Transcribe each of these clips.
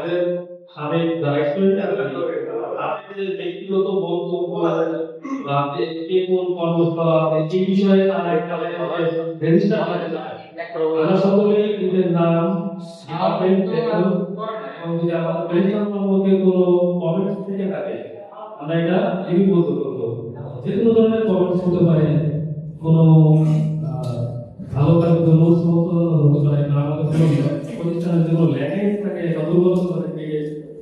আমাদের সাবেক যারা স্টুডেন্ট আপনাদের ব্যক্তিগত বক্তব্য বা কে কোন কর্মশালা এই বিষয়ে তারা একটা রেজিস্টার করতে চায়। আমরা সকলেই নিজের নাম, ডিপার্টমেন্ট এবং যদি আমাদের রেজিস্টার সম্পর্কে কোনো কমেন্টস থেকে থাকে আমরা এটা লিপিবদ্ধ করবো। যে কোনো ধরনের কমেন্টস হতে পারে, কোনো ভালো কাজের জন্য হতে পারে, না আমাদের কোনো প্রতিষ্ঠানের জন্য ল্যাকিংস থাকে, দুর্বলতা থাকে,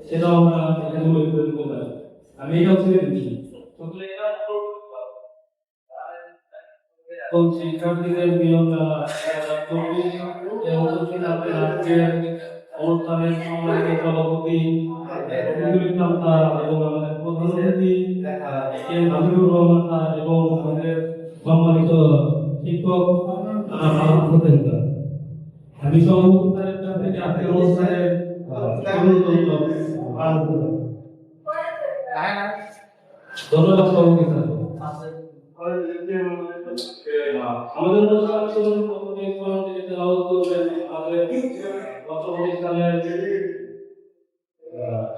সেটাও আমরা এখানে উল্লেখ করে দিতে পারি। আমি এটাও ছেড়ে দিচ্ছি। শিক্ষার্থীদের নিয়ম আজকের অনুষ্ঠানের সম্মানিত সভাপতি এবং আমাদের প্রধান অতিথি হাবিবুর রহমান স্যার এবং আমাদের সম্মানিত শিক্ষক আমি সভাপতির কাছ থেকে আজকের অনুষ্ঠানের ধন্যবাদ সভাপতি স্যার। আমাদের অনুষ্ঠান প্রথমে আমাদের গত অনুষ্ঠানের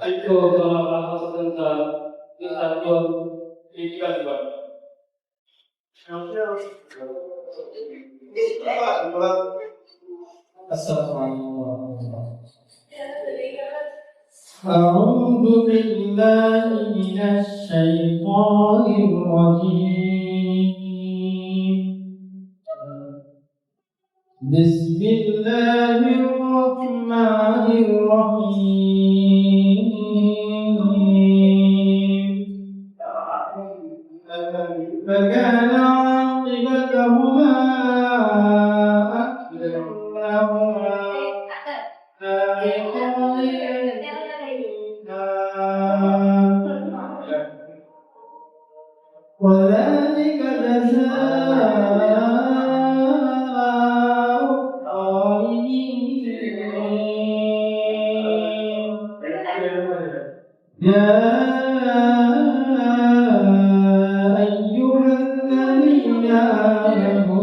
শিক্ষক জনাব হাসান স্যার ছাত্র শিক্ষা ডিপার্টমেন্ট। أعوذ بالله من الشيطان الرجيم بسم الله الرحمن الرحيم فكان عاقبتهما وذلك جزاء الظالمين يا أيها الذين آمنوا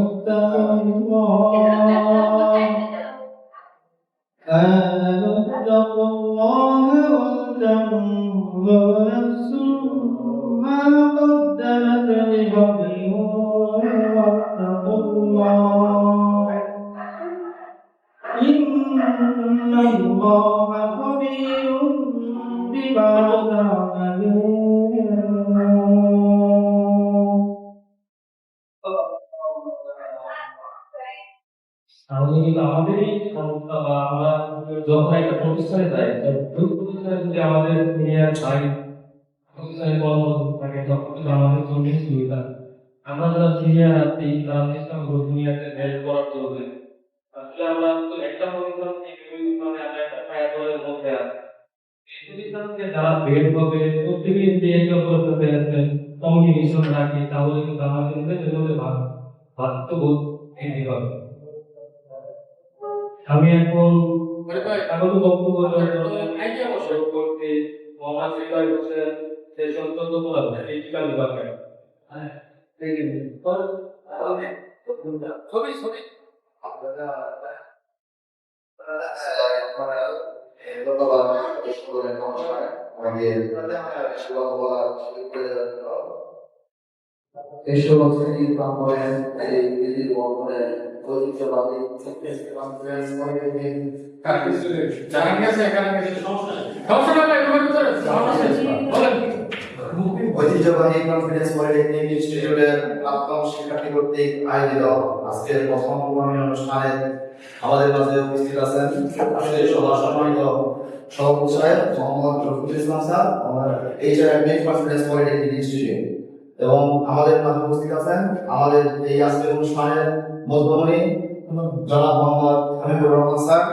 اتقوا الله ولتنظر نفس ما قدمت لغد واتقوا الله إن الله خبير بما تعملون আমাদেরই সংস্থা বা আমরা যখন একটা প্রতিষ্ঠানে যাই, প্রতিষ্ঠানে যদি আমাদের সিনিয়র ভাই প্রতিষ্ঠানে কর্মরত থাকে তখন আমাদের জন্য সুবিধা। আমরা যারা সিনিয়র আছি তারা চেষ্টা করবো দুনিয়াতে হেল্প করার জন্য। আসলে আমরা তো একটা প্রতিষ্ঠান থেকে মানে আমরা একটা ফায়ারের মধ্যে আছি। এই প্রতিষ্ঠান থেকে যারা বের হবে প্রত্যেকেই যে একে অপরের সাথে কমিউনিকেশন রাখে, তাহলে কিন্তু আমাদের মধ্যে ভাতৃত্ববোধ বৃদ্ধি হবে। আমি এখন আগত বক্তব্য করতে Mohammad Siraj Hossain session 14 technical department. ঐতিহ্যবাহী কনফিডেন্স পলিটেকনিক ইনস্টিটিউটের প্রাক্তন শিক্ষার্থী কর্তৃক আয়োজিত আজকের প্রথম অনুষ্ঠানে আমাদের মাঝে উপস্থিত আছেন সম্মানিত সভাপতি সাহেব Mohammad Rafiqul Islam sir, HRM Confidence Polytechnic Institute, এবং আমাদের মাঝে উপস্থিত আছেন আমাদের এই আজকের অনুষ্ঠানের মধ্যমণি জনাব মোহাম্মদ হাবিবুর রহমান স্যার,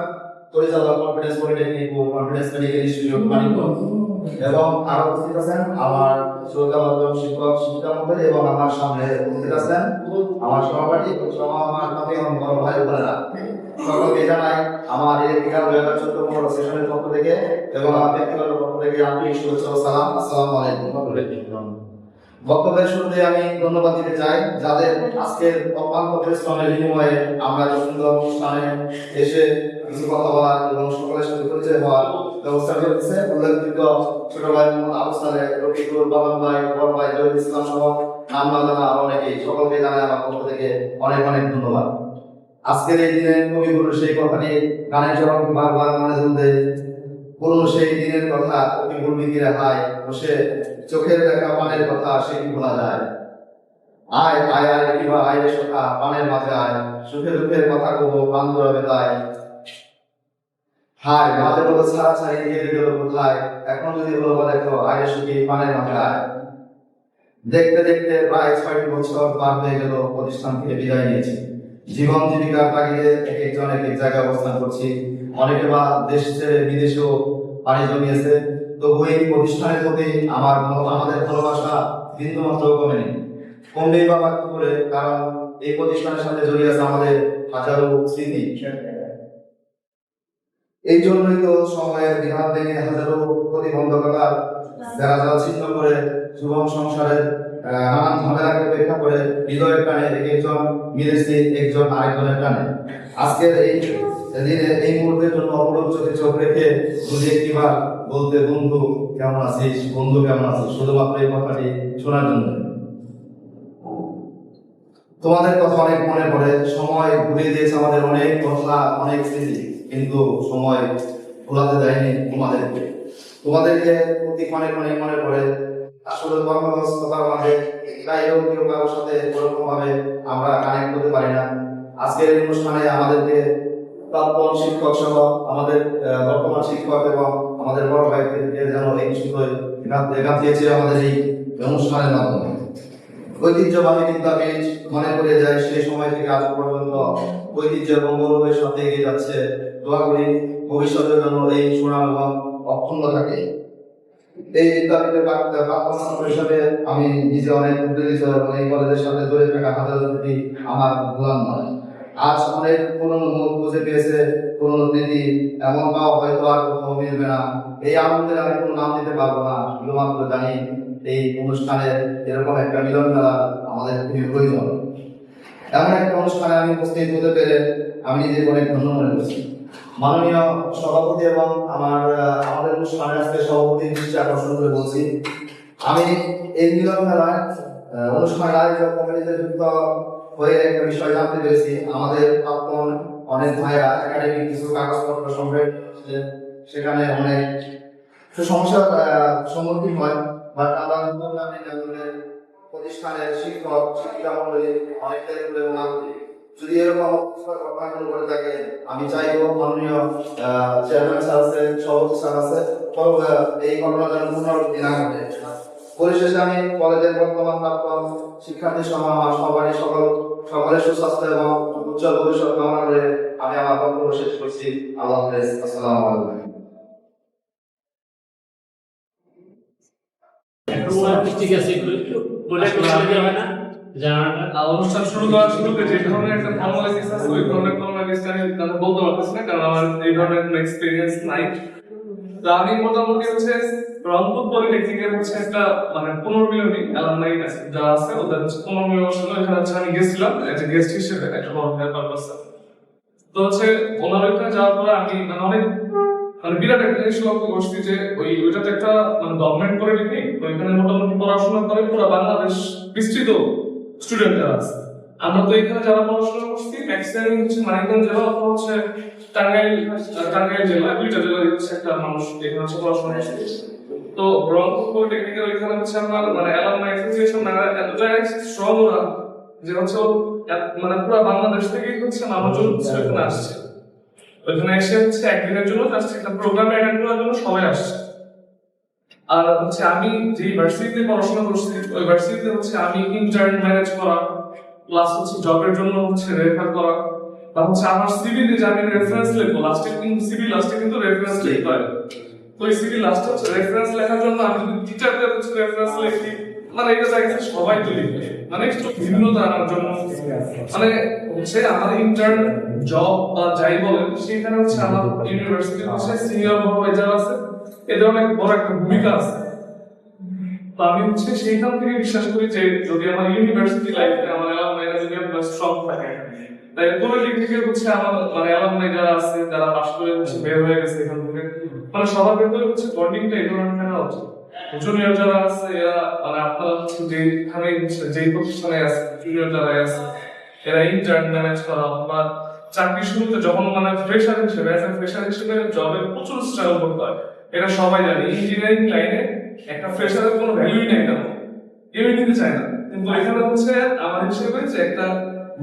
পরিচালক কনফিডেন্স পলিটেকনিক ও কনফিডেন্স মেডিকেল ইনস্টিটিউট মানিকগঞ্জ, এবং আরো উপস্থিত আছেন আমার শ্রদ্ধাভাজন শিক্ষক শিক্ষিকা মহোদয়, এবং আমার সামনে উপস্থিত আছেন আমার সহপাঠী আমার ভাই বোনেরা। সকলকে জানাই আমার ইলেকট্রিক্যাল 2014 সেশনের পক্ষ থেকে এবং আমার ব্যক্তিগত পক্ষ থেকে আন্তরিক শুভেচ্ছা ও সালাম। আসসালামু আলাইকুম। বক্তব্যের শুরুতে আমি ধন্যবাদ দিতে চাই যাদের আজকের অক্লান্ত পরিশ্রমের বিনিময়ে আমরা সুন্দর অনুষ্ঠানে এসে কিছু কথা বলার এবং সকলের সাথে পরিচয় হওয়ার ব্যবস্থা করেছে। উল্লেখযোগ্য ছোট ভাই মোহাম্মদ আবু সালেহ, রফিকুল, বাবা ভাই, বড় ভাই জহির ইসলাম সহ নাম না জানা আরো অনেকেই, সকলকে জানাই আমার পক্ষ থেকে অনেক অনেক ধন্যবাদ। আজকের এই দিনে কবিগুরু সেই কথাটি গানের জবাব বারবার মনে তুলতে পুরনো সেই দিনের কথা কবিগুরু বিকিরে হায় বসে চোখের দেখা পানের কথা সেটি ভোলা যায়। আয় আয় আয় কিবা আয় রে সখা পানের মাঝে আয়, সুখে দুঃখের কথা কব প্রাণ জড়াবে তাই। হায় মাঝে বলো ছাড়া ছাড়ি দিয়ে গেল কোথায়, এখন যদি বলো দেখো আয় সুখী পানের মাঝে আয়। দেখতে দেখতে প্রায় ৬টি বছর পার হয়ে গেল প্রতিষ্ঠান থেকে বিদায় নিয়েছি। জীবন জীবিকার তাগিদে এক একজন এক এক জায়গায় অবস্থান করছি, অনেকে বা দেশ ছেড়ে বিদেশেও পাড়ি জমিয়েছে। তবু এই প্রতিষ্ঠানের প্রতি আমাদের ভালোবাসা বিন্দুমাত্র কমেনি, কমবেই বা বাকি করে, কারণ এই প্রতিষ্ঠানের সাথে জড়িয়ে আছে আমাদের হাজারো স্মৃতি। এই জন্যই তো সময়ের বিহার ভেঙে হাজারো প্রতিবন্ধকতার যারা ছিন্ন করে যুবক সংসারের নানান ঝামেলাকে উপেক্ষা করে হৃদয়ের টানে এক একজন মিলেছে একজন আরেকজনের টানে। আজকের এই দিনে এই মুহূর্তের জন্য অপরূপ চোখে চোখ রেখে যদি একটিবার বলতে বন্ধু কেমন আছিস, বন্ধু কেমন আছিস, শুধুমাত্র এই কথাটি শোনার জন্য। তোমাদের কথা অনেক মনে পড়ে, সময় ঘুরিয়ে দিয়েছে আমাদের অনেক কথা অনেক স্মৃতি, কিন্তু সময় ভোলাতে দেয়নি তোমাদেরকে। তোমাদেরকে প্রতি অনেক অনেক মনে পড়ে। আসলে কর্মব্যস্ততার মাঝে যাই হোক কেউ কারোর সাথে ওরকম ভাবে আমরা কানেক্ট করতে পারি না। আজকের এই অনুষ্ঠানে আমাদেরকে প্রাক্তন শিক্ষক সহ আমাদের বর্তমান শিক্ষক এবং আমাদের বড় ভাইদেরকে যেন এই সুন্দর গাঁথিয়েছে আমাদের এই অনুষ্ঠানের মাধ্যমে। ঐতিহ্যবাহী বিদ্যাপীঠ মনে করে যায় সেই সময় থেকে আজ পর্যন্ত ঐতিহ্য এবং গৌরবের সাথে এগিয়ে যাচ্ছে। দোয়া করি ভবিষ্যতের জন্য এই সুনাম এবং অক্ষুণ্ণ থাকে। এই বিদ্যাপীঠের প্রাক্তন ছাত্র হিসেবে আমি নিজে অনেক উদ্বেলিত এবং এই কলেজের সাথে জড়িয়ে থাকা হাজার স্মৃতি আমার ভোলার নয়। আজ অনেক পুরনো মুখ বুঝে পেয়েছে, পুরনো স্মৃতি এমন পাওয়া হয়তো আর কোথাও মিলবে না। এই আনন্দের আমি কোনো নাম দিতে পারবো না, শুধুমাত্র জানি এই অনুষ্ঠানে এরকম একটা মিলন মেলা আমাদের খুবই প্রয়োজন। এমন একটা অনুষ্ঠানে আমি উপস্থিত হতে পেরে আমি নিজেকে অনেক ধন্য মনে করছি। মাননীয় সভাপতি এবং আমাদের অনুষ্ঠানে আজকে সভাপতি দৃষ্টি আকর্ষণ করে বলছি, আমি এই মিলন মেলায় অনুষ্ঠানের আয়োজক কমিটিতে যুক্ত হয়ে একটা বিষয় জানতে পেরেছি। আমাদের প্রাক্তন অনেক ভাইরা একাডেমিক কিছু কাগজপত্র সংগ্রহ করছে, সেখানে অনেক সমস্যার সম্মুখীন হয়। বাট আমরা প্রতিষ্ঠানের শিক্ষক শিক্ষিকা মন্ডলী অনেকটাই যদি এরকম ঘটনাগুলো করে থাকে, আমি চাইবো মাননীয় চেয়ারম্যান স্যার আছে, সভাপতি স্যার আছে, এই ঘটনা যেন পুনরাবৃত্তি না ঘটে। পরিশেষে আমি কলেজের বর্তমান প্রাক্তন শিক্ষার্থী সহ আমার সকলের সুস্বাস্থ্য এবং উজ্জ্বল ভবিষ্যৎ কামনা করে আমি আমার বক্তব্য শেষ করছি। আল্লাহ হাফেজ। আসসালামু আলাইকুম। ঠিক আছে, অনুষ্ঠান শুরু করার শুরুতে যে ধরনের একটা ফর্মালিটিস আছে ওই ধরনের ফর্মালিটিস আমি বলতে পারতেছি না, কারণ আমার এই ধরনের কোনো এক্সপিরিয়েন্স নাই। তো আমি মোটামুটি হচ্ছে রংপুর পলিটেকনিকের হচ্ছে একটা মানে পুনর্মিলনী অ্যালামনাই যারা আছে ওদের হচ্ছে পুনর্মিলনী অনুষ্ঠান, এখানে হচ্ছে আমি গেছিলাম একটা গেস্ট হিসেবে একটা বড় পারপাস। তো হচ্ছে ওনার ওইখানে যাওয়ার পরে আমি অনেক বিরাট একটা জিনিস লক্ষ্য করছি যে ওইটাতে একটা গভর্নমেন্ট করে দেখি ওইখানে মোটামুটি পড়াশোনা করে পুরো বাংলাদেশ বিস্তৃত স্টুডেন্ট যারা আছে। আমরা তো এখানে যারা পড়াশোনা করছি ম্যাক্সিমাম হচ্ছে মানিকগঞ্জ জেলা অথবা হচ্ছে টাঙ্গাইল জেলা, দুইটা জেলার হচ্ছে একটা মানুষ এখানে হচ্ছে পড়াশোনা করছে। তো রংপুর পলিটেকনিক্যাল ওইখানে হচ্ছে আমার অ্যালামনাই অ্যাসোসিয়েশন এতটাই স্ট্রং ওরা যে হচ্ছে পুরো বাংলাদেশ থেকেই হচ্ছে মানুষজন এখানে আসছে। ওইখানে এসে হচ্ছে একদিনের জন্য জাস্ট একটা প্রোগ্রাম অ্যাটেন্ড করার জন্য সবাই আসছে। আর হচ্ছে আমি যে ইউনিভার্সিটিতে পড়াশোনা করছি ওই ইউনিভার্সিটিতে হচ্ছে আমি ইন্টার্ন ম্যানেজ করা প্লাস হচ্ছে জবের জন্য হচ্ছে রেফার করা বা হচ্ছে আমার সিভিতে যে আমি রেফারেন্স লিখবো লাস্টে কিন্তু সিভি লাস্টে কিন্তু রেফারেন্স লিখতে হয়। তো এই সিভি লাস্টে হচ্ছে রেফারেন্স লেখার জন্য আমি যদি টিচারদের হচ্ছে রেফারেন্স লিখি এটা দেখে সবাই তো লিখবে একটু ভিন্নতা আনার জন্য হচ্ছে আমার ইন্টার্ন জব বা যাই বলেন সেখানে হচ্ছে আমার ইউনিভার্সিটি হচ্ছে সিনিয়র বড় ভাই যারা আছে এদের অনেক বড় একটা ভূমিকা আছে। তো আমি হচ্ছে সেইখান থেকে বিশ্বাস করি যে যদি আমার ইউনিভার্সিটি লাইফে আমার অ্যালামনাইরা যদি আপনার স্ট্রং থাকে তাই পলিটেকনিকে হচ্ছে আমার অ্যালামনাই যারা আছে যারা পাশ করে হচ্ছে বের হয়ে গেছে এখান থেকে মানে সবার ভেতরে হচ্ছে বন্ডিংটা এই ধরনের থাকা উচিত। জুনিয়র যারা আছে এরা মানে আপনারা হচ্ছে যেখানে যেই প্রতিষ্ঠানে আছে জুনিয়র যারা আছে এরা ইন্টার্ন ম্যানেজ করা বা চাকরি শুরুতে যখন মানে ফ্রেশার হিসেবে জবে প্রচুর স্ট্রাগল করতে হয়। এটা সবাই জানে ইঞ্জিনিয়ারিং লাইনে একটা ফ্রেশারের কোনো ভ্যালুই নাই তেমন, কেউই নিতে চায় না। কিন্তু এখানে হচ্ছে আমার হিসেবে যে একটা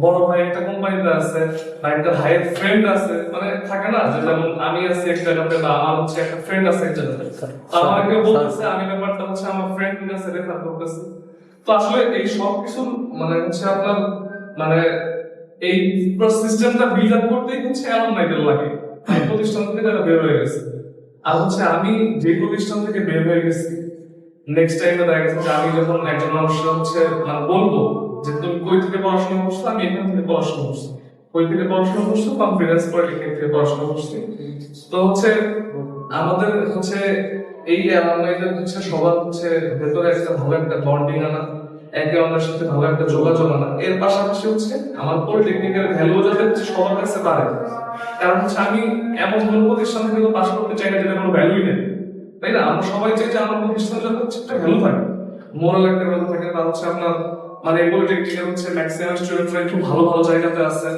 বড় ভাই একটা কোম্পানিতে আছে বা একটা ভাইয়ের ফ্রেন্ড আছে, মানে থাকে না যে যেমন আমি আছি এক জায়গাতে বা আমার হচ্ছে একটা ফ্রেন্ড আছে এক জায়গাতে, তো আমার কেউ বলতেছে আমি ব্যাপারটা হচ্ছে আমার ফ্রেন্ড কাছে রেফার করতেছি। তো আসলে এই সব কিছু মানে হচ্ছে আপনার মানে এই পুরো সিস্টেমটা বিল্ড আপ করতেই হচ্ছে অ্যালুমনাইদের লাগে। এই প্রতিষ্ঠান থেকে যারা বের হয়ে গেছে আর হচ্ছে আমি যে প্রতিষ্ঠান থেকে বের হয়ে গেছি নেক্সট টাইমে দেখা গেছে যে আমি যখন একজন মানুষের হচ্ছে মানে বলবো যে তুমি কই থেকে পড়াশোনা করছো, আমি এখান থেকে পড়াশোনা করছি, কই থেকে পড়াশোনা করছো, কনফিডেন্স পলিটেকনিক থেকে পড়াশোনা করছি। তো হচ্ছে আমাদের হচ্ছে এই অ্যালুমনাইদের হচ্ছে সবার হচ্ছে ভেতরে একটা ভালো একটা বন্ডিং আনা, একে অন্যের সাথে ভালো একটা যোগাযোগ আনা। এর পাশাপাশি হচ্ছে আমার পলিটেকনিকের ভ্যালু যাতে হচ্ছে সবার কাছে পারে, কারণ হচ্ছে আমি এমন কোনো প্রতিষ্ঠান থেকে পাশ করতে চাই না যেটা কোনো ভ্যালুই নেই, তাই না? আমরা সবাই চাই যে আমার প্রতিষ্ঠান যাতে হচ্ছে একটা ভ্যালু থাকে, মোরাল একটা ভ্যালু থাকে। বা হচ্ছে আপনার মানে পলিটেকনিকে হচ্ছে ম্যাক্সিমাম স্টুডেন্টরা একটু ভালো ভালো জায়গাতে আছে।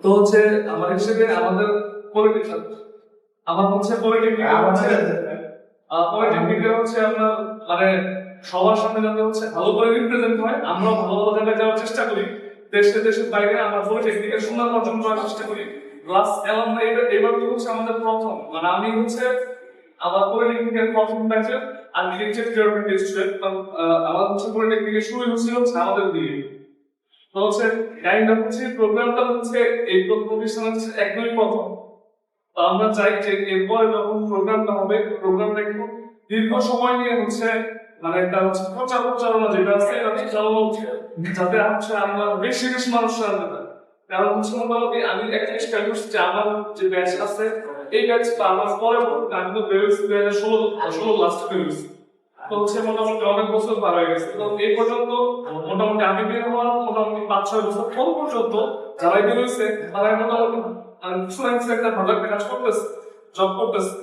তো হচ্ছে আমার হিসেবে আমাদের পলিটেকনিক আমার হচ্ছে পলিটেকনিকে হচ্ছে আপনার মানে সবার সামনে যাতে হচ্ছে ভালো করে রিপ্রেজেন্ট হয়, আমরা ভালো ভালো জায়গায় যাওয়ার চেষ্টা করি, দেশের বাইরে আমরা পলিটেকনিকের সুনাম অর্জন করার চেষ্টা করি। প্লাস অ্যালুমনাই এবার তো হচ্ছে আমাদের প্রথম মানে আমি হচ্ছে আমার পলিটেকনিকের প্রথম ব্যাচের আর্কিটেকচার ডিপার্টমেন্টের স্টুডেন্ট। আমার হচ্ছে পলিটেকনিকের শুরু হচ্ছিল হচ্ছে আমাদের দিয়ে। তো হচ্ছে কাইন্ড অফ হচ্ছে প্রোগ্রামটা হচ্ছে এই প্রতিষ্ঠান হচ্ছে একদমই প্রথম। তো আমরা চাই যে এরপরে যখন প্রোগ্রামটা হবে প্রোগ্রামটা একটু দীর্ঘ সময় নিয়ে হচ্ছে মানে একটা হচ্ছে প্রচারণা যেটা আছে এটা হচ্ছে চালানো উচিত, যাতে হচ্ছে আমরা বেশি বেশি মানুষ জানতে পারি। কারণ হচ্ছে মোটামুটি আমি একটা জিনিস খেয়াল করছি যে আমার যে ব্যাচ আছে এই ব্যাচটা আমার পরে আমি তো বেরোচ্ছি 2016 লাস্টে বেরোচ্ছি। তো হচ্ছে মোটামুটি অনেক বছর পার হয়ে গেছে। তো এই পর্যন্ত মোটামুটি আমি বের হওয়ার মোটামুটি 5-6 বছর পর পর্যন্ত যারা বের হয়েছে তারা মোটামুটি একটা ভালো একটা কাজ করতেছে, জব করতেছে।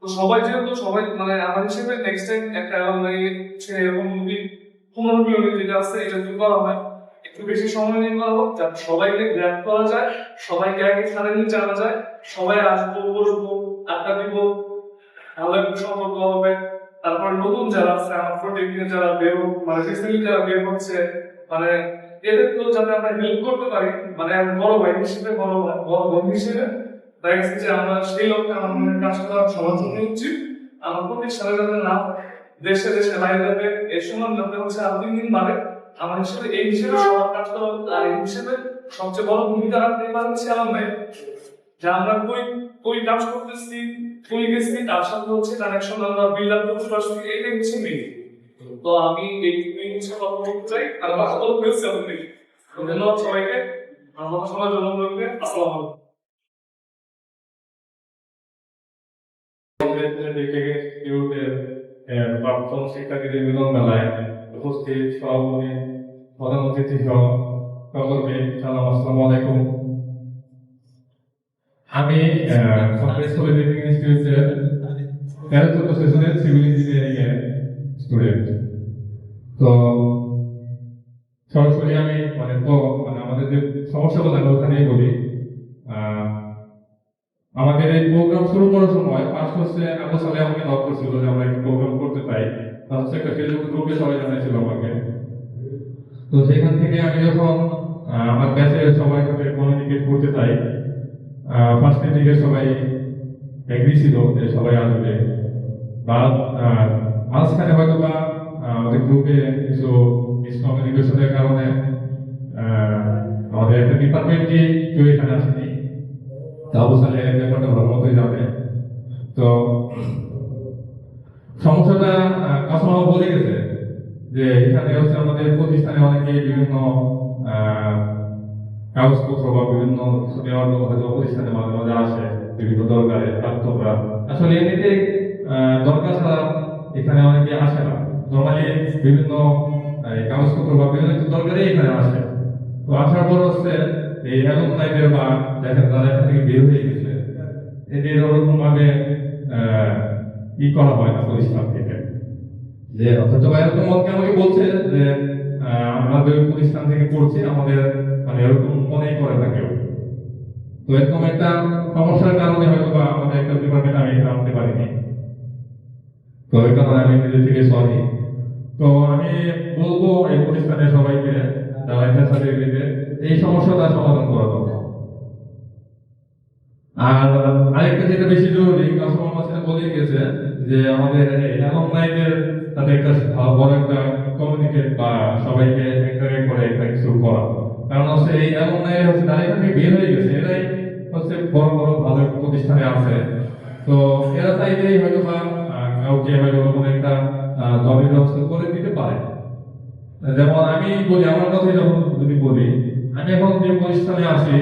তো সবাই যেহেতু সবাই মানে আমার হিসেবে নেক্সট টাইম একটা এরকম মুভি পুনর্মিলনী যেটা আছে এটা যদি করা হয় একটু বেশি সময় নিয়ে করা হোক, যাতে সবাইকে গ্র্যাব করা যায়, সবাইকে আগে ছাড়ে নিয়ে জানা যায়, সবাই আসবো বসবো আড্ডা দিব, ভালো একটা সম্পর্ক হবে। তারপর নতুন যারা আছে আমার পলিটেকনিকে যারা বের মানে রিসেন্টলি যারা বের হচ্ছে মানে এদেরকেও যাতে আমরা হেল্প করতে পারি, মানে আমি বড় ভাই হিসেবে বড় বন্ধু হিসেবে দেখা গেছে যে আমরা সেই লক্ষ্যে আমাদের কাজ করা সবার জন্য উচিত। আমার প্রতিষ্ঠানে যাতে না দেশে বাইরে যাবে এর সুনাম যাতে হচ্ছে আরো দিন বাড়ে, আমার হিসেবে এই হিসেবে সবার কাজ করা আর এই হিসেবে সবচেয়ে বড় ভূমিকা রাখতে পারে হচ্ছে আমার যে আমরা কই কাজ করতেছি কই গেছি তার সাথে হচ্ছে কানেকশন আমরা বিল্ড আপ করতে পারছি, এইটাই হচ্ছে মেইন। তো আমি এই হচ্ছে কথা বলতে চাই আর কথা বলতে পেরেছি আপনাদের। ধন্যবাদ সবাইকে, আমার সবাই জন্মদিন আসসালামু আলাইকুম। প্রাক্তন শিক্ষার্থীদের মিলন মেলায় উপস্থিত সভাপতি প্রধান অতিথি সহ সকলকে সালাম, আসসালামু আলাইকুম। আমি কংগ্রেস পলিটেকনিক ইনস্টিটিউটের 13th সেশনের সিভিল ইঞ্জিনিয়ারিং এর স্টুডেন্ট। তো সরাসরি আমি মানে আমাদের যে সমস্যাগুলো আমি ওখানেই বলি। আমাদের এই প্রোগ্রাম শুরু করার সময় ফার্স্ট হচ্ছে আবু সালে আমাকে নক করছিল যে আমরা একটা প্রোগ্রাম করতে চাই, তার হচ্ছে একটা ফেসবুক গ্রুপে সবাই জানাইছিল আমাকে। তো সেখান থেকে আমি যখন আমার ব্যাচের সবাই সাথে কমিউনিকেট করতে চাই, ফার্স্টের দিকে সবাই এগ্রি ছিল যে সবাই আসবে, বা মাঝখানে হয়তো বা আমাদের গ্রুপে কিছু মিসকমিউনিকেশনের কারণে আমাদের একটা ডিপার্টমেন্টে কেউ এখানে আসেনি। আবু সালে ব্যাপারটা ভালো মতোই যাবে। তো সমস্যাটা কাস্টমার বলে গেছে যে এখানে হচ্ছে আমাদের প্রতিষ্ঠানে অনেকে বিভিন্ন কাগজপত্র বা বিভিন্ন কিছু নেওয়ার জন্য হয়তো প্রতিষ্ঠানে মাঝে মাঝে আসে বিভিন্ন দরকারে প্রাপ্তরা। আসলে এমনিতে দরকার ছাড়া এখানে অনেকে আসে না, নর্মালি বিভিন্ন কাগজপত্র বা বিভিন্ন কিছু দরকারে এখানে আসে। তো আসার পর হচ্ছে এই অ্যালুমনাইদের বা দেখেন তারা এখান থেকে বের হয়ে গেছে, এদের ওরকম ভাবে ই করা হয় না প্রতিষ্ঠান থেকে, যে হয়তো এরকম অনেকে আমাকে বলছে যে আমাদের প্রতিষ্ঠান থেকে পড়ছে, আমাদের মানে এরকম মনেই করে থাকে। তো এরকম একটা সমস্যার কারণে হয়তো বা আমাদের একটা ডিপার্টমেন্ট আমি আনতে পারিনি, তো এই কারণে আমি নিজে থেকে সরি। তো আমি বলবো এই প্রতিষ্ঠানের সবাইকে যারা এখানে সার্টিফিকেটে এই সমস্যাটা সমাধান করা দরকার। আর আরেকটা যেটা বেশি জরুরি, কাস্টমার আমার সাথে বলে গেছে যে আমাদের অ্যালুমনাইদের সাথে একটা বড় একটা কমিউনিকেট বা সবাইকে ইন্টারেক্ট করে একটা কিছু করা। কারণ হচ্ছে এই অ্যালুমনাই হচ্ছে তারা এখান থেকে বের হয়ে গেছে, এরাই হচ্ছে বড় বড় ভালো প্রতিষ্ঠানে আছে। তো এরা চাইলেই হয়তো বা কাউকে হয়তো কোনো একটা জবের ব্যবস্থা করে দিতে পারে। যেমন আমি বলি, আমার কথাই যখন যদি বলি, আমি এখন যে প্রতিষ্ঠানে আছি,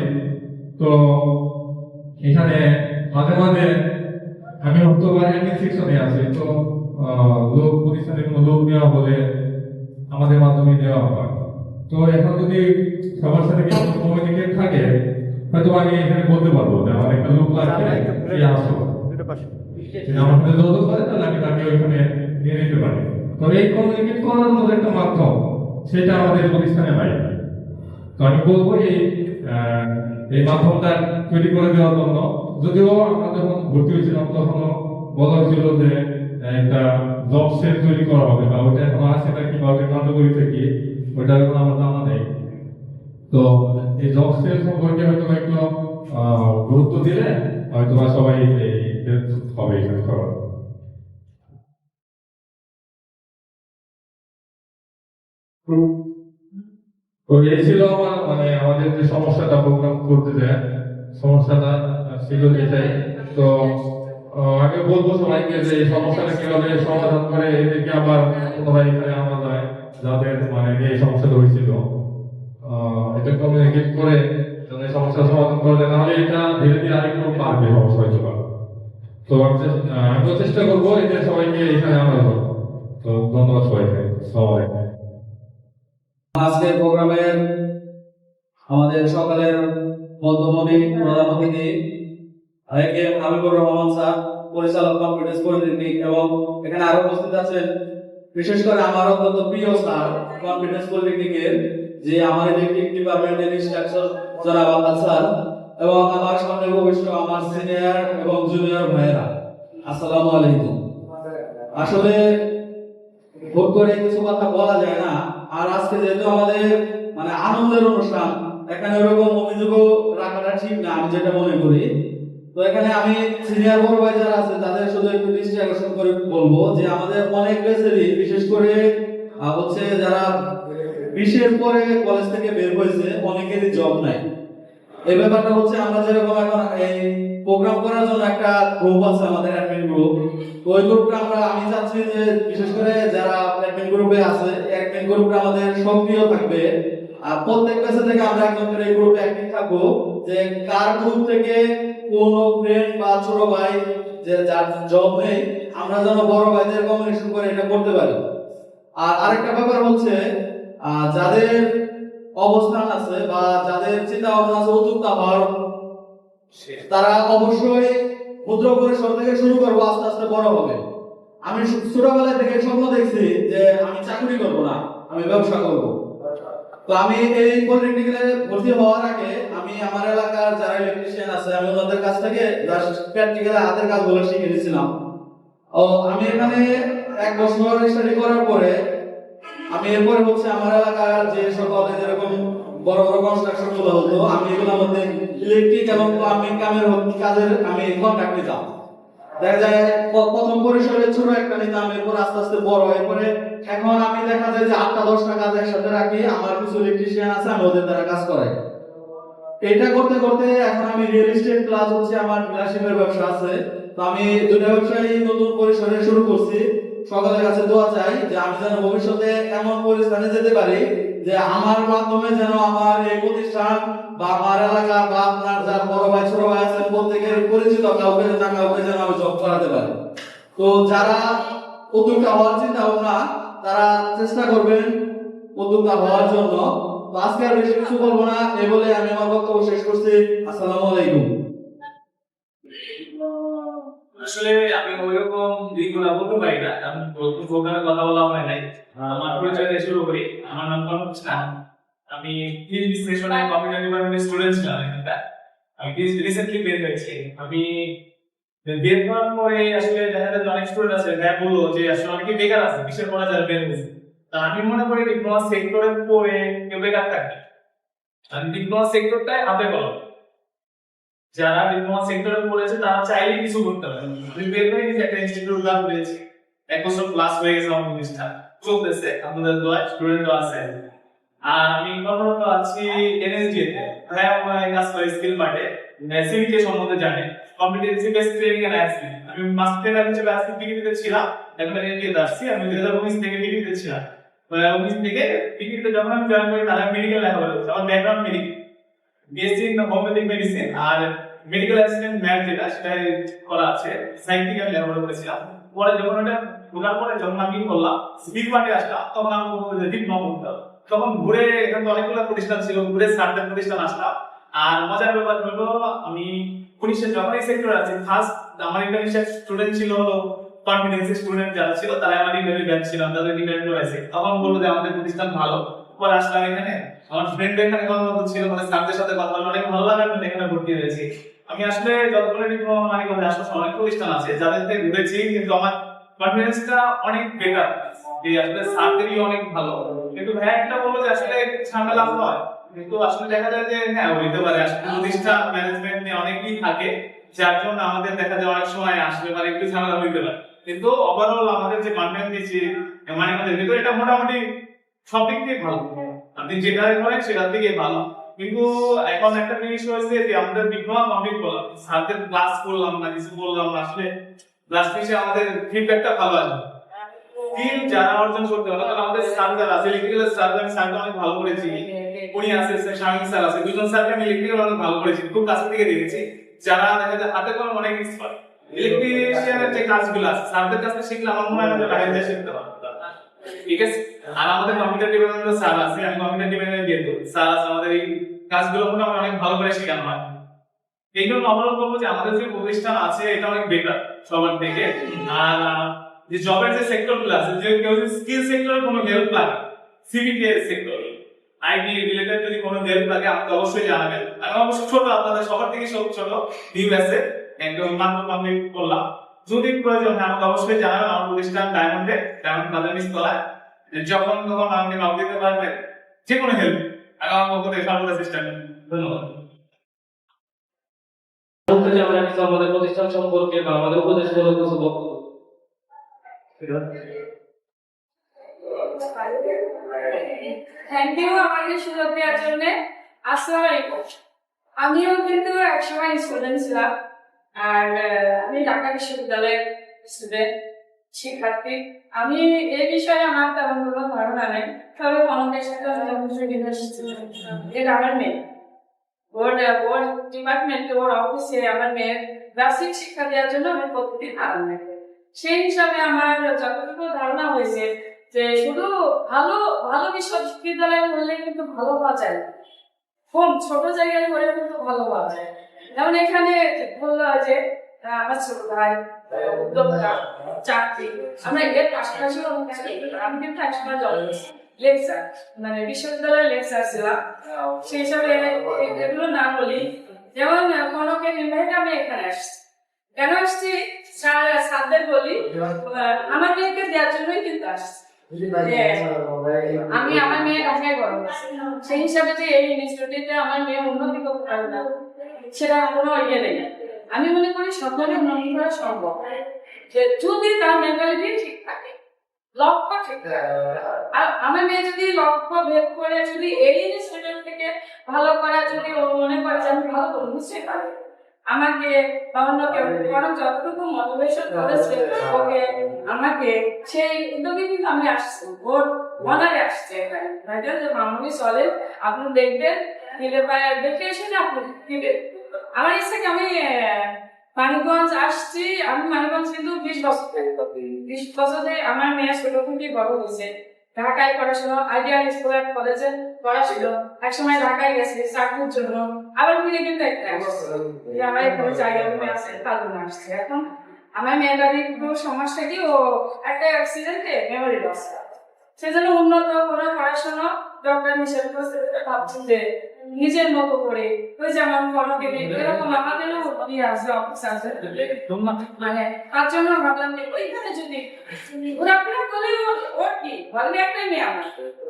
তো এখানে মাঝে মাঝে আমি হয়তো অ্যাডমিন সেকশনে আছি, তো লোক প্রতিষ্ঠানে কোনো লোক নেওয়া হলে আমাদের মাধ্যমে দেওয়া হয়। তো এখন যদি সবার সাথে কিছু কমিউনিকেট থাকে, হয়তো আমি এখানে বলতে পারবো যে আমার একটা লোক লাগবে, সে আসো, যদি আমার সাথে যোগাযোগ করে তাহলে আমি তাকে ওইখানে নিয়ে নিতে পারি। তো এই কমিউনিকেট করার মতো একটা মাধ্যম, সেটা আমাদের প্রতিষ্ঠানে নাই। তো আমি বলবো এই মাধ্যমটা তৈরি করে দেওয়ার জন্য, যদিও আমরা যখন ভর্তি হয়েছিলাম তখন বলা হয়েছিল যে একটা জব সেল তৈরি করা হবে, বা ওইটা এখন আছে না কিভাবে কার্যকরী থেকে ওইটা এখন আমার জানা নেই। তো এই জব সেল সম্পর্কে হয়তো একটু গুরুত্ব দিলে হয়তো বা সবাই হবে এই কাজ করার। তো এই ছিল আমার মানে আমাদের যে সমস্যাটা প্রোগ্রাম করতে যায়, সমস্যাটা ছিল যেটাই। তো আমি বলবো সবাইকে যে এই সমস্যাটা কিভাবে সমাধান করে এদেরকে আবার পুনরায় এখানে আনা যায়, যাদের মানে এই সমস্যাটা হয়েছিল এটা কমিউনিকেট করে যেন এই সমস্যার সমাধান করা যায়, নাহলে এটা ধীরে ধীরে আরেকটু বাড়বে সমস্যা হয়তো বা। তো আমিও চেষ্টা করবো এদের সবাইকে এখানে আনার জন্য। তো ধন্যবাদ সবাইকে। সবাই আজকের প্রোগ্রামের আমাদের সকালের মধ্যমণি প্রধান অতিথি আইকে হাবিবুর রহমান স্যার, পরিচালক কম্পিউটার পলিটেকনিক, এবং এখানে আরো উপস্থিত আছেন বিশেষ করে আমার অত্যন্ত প্রিয় স্যার কম্পিউটার পলিটেকনিকের, যে আমার ইলেকট্রিক ডিপার্টমেন্টের ইনস্ট্রাকচার জনাব আকাশ স্যার, এবং আমার সামনে উপবিষ্ট আমার সিনিয়র এবং জুনিয়র ভাইয়েরা, আসসালামু আলাইকুম। আসলে ভোট করে কিছু কথা বলা যায় না, আর আজকে যেহেতু আমাদের মানে আনন্দের অনুষ্ঠান, এখানে ওরকম অভিযোগও রাখাটা ঠিক না আমি যেটা মনে করি। তো এখানে আমি সিনিয়র বড় ভাই যারা আছে তাদের শুধু একটু দৃষ্টি আকর্ষণ করে বলবো যে আমাদের অনেক বেসেরই বিশেষ করে হচ্ছে যারা 20-এর পরে কলেজ থেকে বের হয়েছে অনেকেরই জব নাই। এই ব্যাপারটা হচ্ছে আমরা যেরকম এখন এই প্রোগ্রাম করার জন্য একটা গ্রুপ আছে আমাদের অ্যাডমিন গ্রুপ, তো ওই গ্রুপটা আমি চাচ্ছি যে বিশেষ করে যারা অ্যাডমিন গ্রুপে আছে অ্যাডমিন গ্রুপটা আমাদের সক্রিয় থাকবে, আর প্রত্যেক ব্যাচ থেকে আমরা একদম করে এই গ্রুপে অ্যাক্টিভ থাকবো, যে কার গ্রুপ থেকে কোন ফ্রেন্ড বা ছোট ভাই যে যার জব নেই আমরা যেন বড় ভাইদের কমিউনিকেশন করে এটা করতে পারি। আর আরেকটা ব্যাপার হচ্ছে যাদের অবস্থান আছে বা যাদের চিন্তা ভাবনা আছে উদ্যোক্তা হওয়ার, তারা অবশ্যই ক্ষুদ্র পরিসর থেকে শুরু করবো, আস্তে আস্তে বড় হবে। আমি ছোটবেলা থেকে স্বপ্ন দেখছি যে আমি চাকরি করব না, আমি ব্যবসা করব। তো আমি এই পলিটেকনিক্যালে ভর্তি হওয়ার আগে আমি আমার এলাকার যারা ইলেকট্রিশিয়ান আছে আমি ওদের কাছ থেকে প্র্যাকটিক্যালি হাতের কাজগুলো শিখে নিয়েছিলাম। ও আমি এখানে 1 বছর স্টাডি করার পরে আমি এরপরে হচ্ছে আমার এলাকার যে সকল যেরকম বড় বড় কনস্ট্রাকশন গুলো হতো আমি এগুলোর মধ্যে ইলেকট্রিক এবং প্লাম্বিং কাজের আমি কন্ট্রাক্ট নিতাম। দেখা যায় প্রথম পরিসরে ছোট একটা নিতাম, এরপর আস্তে আস্তে বড়, এরপরে এখন আমি দেখা যায় যে 8-10টা কাজ একসাথে রাখি, আমার কিছু ইলেকট্রিশিয়ান আছে আমি ওদের দ্বারা কাজ করাই। এটা করতে করতে এখন আমি রিয়েল এস্টেট প্লাস হচ্ছে আমার ডিলারশিপের ব্যবসা আছে। তো আমি দুটো ব্যবসায় নতুন পরিসরে শুরু করছি। সকলের কাছে দোয়া চাই যে আমি যেন ভবিষ্যতে এমন পরিস্থানে যেতে পারি যে আমার মাধ্যমে যেন আমার এই প্রতিষ্ঠান বা আমার এলাকা বা আপনার যার বড় ভাই ছোট ভাই আছেন প্রত্যেকের পরিচিত কাউকে না কাউকে যেন আমি জব করাতে পারি। তো যারা উদ্যোক্তা হওয়ার চিন্তা ভাবনা তারা চেষ্টা করবেন উদ্যোক্তা হওয়ার জন্য। তো আজকে আর বেশি কিছু বলবো না, এই বলে আমি আমার বক্তব্য শেষ করছি। আসসালামু আলাইকুম। আসলে আমি ওইরকম দিকগুলো বলতে পারি না, আমি প্রোগ্রামে কথা বলা হয় নাই। আমার পরিচয় দিয়ে শুরু করি। আমার নাম কনক ইসলাম। আমি ফিল্ড সেশনে কম্পিউটার ডিপার্টমেন্টের স্টুডেন্ট ছিলাম এখানটা। আমি রিসেন্টলি বের হয়েছি। আমি বের হওয়ার পরে আসলে দেখা যায় যে অনেক স্টুডেন্ট আছে যারা বললো যে আসলে অনেকে বেকার আছে, কিসের পড়া যারা বের হয়েছে। তা আমি মনে করি ডিপ্লোমা সেক্টরে পড়ে কেউ বেকার থাকে, আর ডিপ্লোমা সেক্টরটাই হাতে কলম। যারা ডিপ্লোমা সেক্টরে পড়েছে তারা চাইলেই কিছু করতে পারে। আমি বের হয়ে গেছি, একটা ইনস্টিটিউট লাভ পেয়েছি, 1 বছর প্লাস হয়ে গেছে আমার প্রতিষ্ঠান চলতেছে, আমাদের দোয়ায় স্টুডেন্টও আছে। আর আমি কর্মরত আছি এনএসডি তে, প্রায় আমার কাজ করে স্কিল মার্টে, সিভিকে সম্বন্ধে জানে, competency based training and assessment. আমি মাস্টার হিসেবে আজকে ডিগ্রিতে ছিলাম, এখন এনএসডি তে আসছি। আমি 2019 থেকে ডিগ্রিতে ছিলাম। 2019 থেকে ডিগ্রিতে যখন আমি জয়েন করি তারা মেডিকেল লেখাপড়া করছে। আমার background medical, BSc in homeopathic medicine আর মেডিকেল অ্যাসিস্ট্যান্ট ম্যাথ যেটা সেটা করা আছে, সাইন্টিফিক লেখাপড়া করেছিলাম। পরে যখন ওটা ঢোকার পরে যখন আমি করলাম স্কিল মার্টে আসলাম, তখন আমি বলবো যে ডিপ্লোমা করতে হবে। তখন ঘুরে এখানে তো অনেকগুলো প্রতিষ্ঠান ছিল, ঘুরে সার্ভে প্রতিষ্ঠান আসলাম। আর মজার ব্যাপার হলো আমি 19 যখন এই সেক্টরে আছি, ফার্স্ট আমার ইন্টার্নশিপ স্টুডেন্ট ছিল হলো কনফিডেন্সি স্টুডেন্ট যারা ছিল তারা আমার ইন্টারভিউ ব্যাচ ছিলাম, তাদের ইন্টারভিউ আছে। তখন বললো যে আমাদের প্রতিষ্ঠান ভালো। পরে আসলাম এখানে, আমার ফ্রেন্ড এখানে কথা ছিল, মানে স্যারদের সাথে কথা বলে অনেক ভালো লাগে, আমি এখানে ভর্তি হয়েছি। আমি আসলে যতগুলো ডিপ্লোমা মানে করে আসলে অনেক প্রতিষ্ঠান আছে যাদের সাথে ঘুরেছি, কিন্তু আমার কনফিডেন্সটা অনেক বেটার, যে আসলে স্যারদেরই অনেক ভালো। কিন্তু ভাই একটা বলবো যে আসলে ঝামেলা হয়, কিন্তু আসলে দেখা যায় যে হ্যাঁ হইতে পারে, আসলে প্রতিষ্ঠান ম্যানেজমেন্ট নিয়ে অনেকই থাকে, যার জন্য আমাদের দেখা যায় অনেক সময় আসলে মানে একটু ঝামেলা হইতে পারে। কিন্তু ওভারঅল আমাদের যে কন্টেন্ট দিচ্ছি মানে আমাদের ভিতরে এটা মোটামুটি সব দিক দিয়ে ভালো, আপনি যেটা করেন সেটার দিকে ভালো। কিন্তু এখন একটা জিনিস হয়েছে যে আমাদের ডিপ্লোমা কমপ্লিট করলাম, স্যারদের ক্লাস করলাম না, কিছু বললাম না, আসলে ক্লাস শেষে আমাদের ফিডব্যাকটা ভালো আসবে। স্কিল যারা অর্জন করতে পারে, তাহলে আমাদের স্যার যারা আছে, ইলেকট্রিক্যাল স্যার, আমি স্যারকে অনেক ভালো করেছি, উনি আছে শামিম স্যার আছে, দুজন স্যারকে আমি ইলেকট্রিক্যাল অনেক ভালো করেছি, খুব কাছ থেকে দেখেছি। যারা দেখা যায় হাতে কলম অনেক এক্সপার্ট ইলেকট্রিশিয়ানের যে কাজগুলো আছে, স্যারদের কাছ থেকে শিখলে আমার মনে হয় যে বাইরে দেশে শিখতে পারবো, ঠিক আছে। আর আমাদের কম্পিউটার ডিপার্টমেন্টের স্যার আছে, আমি কম্পিউটার ডিপার্টমেন্টে গিয়ে স্যার আছে, আমাদের এই কাজগুলো মোটামুটি অনেক ভালো করে শেখানো হয়। এই জন্য আমরা বলবো যে আমাদের যে প্রতিষ্ঠান আছে এটা অনেক বেটার সবার থেকে। আর যে জবের যে সেক্টর গুলো আছে, যে কেউ যদি স্কিল সেক্টরে কোনো হেল্প লাগে, সিভিকে সেক্টর, আইটি রিলেটেড যদি কোনো হেল্প লাগে আমাকে অবশ্যই জানাবেন। আমি অবশ্য ছোট, আপনাদের সবার থেকে সব ছোট, নিউ আছে, একদম মাত্র কমপ্লিট করলাম। যদি প্রয়োজন হয় আমাকে অবশ্যই জানাবেন। আমার প্রতিষ্ঠান ডায়মন্ড বাজার নিচতলায়, যখন তখন আপনি নক দিতে পারবেন, যে কোনো হেল্প আমি আমার পক্ষ থেকে সর্বদা চেষ্টা করব। ধন্যবাদ। বলতে যে আমরা কিছু আমাদের প্রতিষ্ঠান সম্পর্কে বা আমাদের উপদেশমূলক কিছু বক্তব্য। থ্যাংক ইউ আমাকে সুযোগ দেওয়ার জন্য। আসসালামু আলাইকুম। আমিও কিন্তু একসময় স্টুডেন্ট ছিলাম, আর আমি ঢাকা বিশ্ববিদ্যালয়ের স্টুডেন্ট শিক্ষার্থী। আমি এই বিষয়ে আমার তেমন কোনো ধারণা নেই, তবে অনেকের সাথে এটা আমার মেয়ে, ওর ডিপার্টমেন্টে, ওর অফিসে আমার মেয়ের বেসিক শিক্ষা দেওয়ার জন্য আমি প্রতিদিন আনন্দ করি। সেই হিসাবে আমার যতটুকু ধারণা হয়েছে যে শুধু ভালো ভালো বিশ্ববিদ্যালয়ে হলে কিন্তু ভালো পাওয়া যায়, কম ছোট জায়গায় হলে কিন্তু ভালো পাওয়া যায়। যেমন এখানে বললো যে আমার ছোট ভাই উদ্যোক্তা চাকরি, আমরা এর পাশাপাশি আমি কিন্তু একসময় লেকচার মানে বিশ্ববিদ্যালয়ের লেকচার ছিলাম, সেই হিসাবে এগুলো না বলি। যেমন কনকের ইনভাইট আমি এখানে আসছি, কেন আসছি সাদের বলি, আমার মেয়েকে দেওয়ার জন্যই কিন্তু আসছি। আমি আমার মেয়ে ঢাকায় বড় হয়েছি, সেই হিসাবে যে এই ইনস্টিটিউটে আমার মেয়ে উন্নতি করতে পারবে না সেটা কোনো ইয়ে নেই। আমি মনে করি সকলের উন্নতি করা সম্ভব, যে যদি তার মেন্টালিটি ঠিক থাকে, লক্ষ্য ঠিক থাকে। আর আমার মেয়ে যদি লক্ষ্য ভেদ করে যদি এই ইনস্টিটিউট থেকে ভালো করা, যদি ও মনে করে যে আমি ভালো করবো, বুঝতে পারে আমাকে বা অন্য কেউ কারণ যতটুকু মোটিভেশন করেছে ওকে আমাকে, সেই উদ্যোগে কিন্তু আমি আসছি, ওর মনে আসছে এখানে যে মামুনি চলে, আপনি দেখবেন দিলে দেখে এসে আপনি দিবেন। আমার ইচ্ছে কি আমি মানিকগঞ্জ আসছি, আমি মানিকগঞ্জ কিন্তু 20 বছরে আমার মেয়ে ছোট থেকে বড় হয়েছে, ঢাকায় পড়াশোনা, আইডিয়াল স্কুল কলেজে পড়াশোনা, একসময় ঢাকায় গেছে চাকরির জন্য, আবার ফিরে কিন্তু একটা আসছে, আমার এখানে জায়গা আছে কালুন আসছে। এখন আমার মেয়েটার একটু সমস্যা কি, ও একটা অ্যাক্সিডেন্টে মেমোরি লস, সেজন্য উন্নত করে পড়াশোনা ডক্টর হিসেবে ভাবছি যে নিজের মতো করে ওই যেমন ফলকে এরকম আমাদেরও ইয়ে আছে, অফিস আছে, মানে তার জন্য ভাবলাম যে ওইখানে যদি ঘোরাফেরা করে ওর কি ভালো একটাই মেয়ে,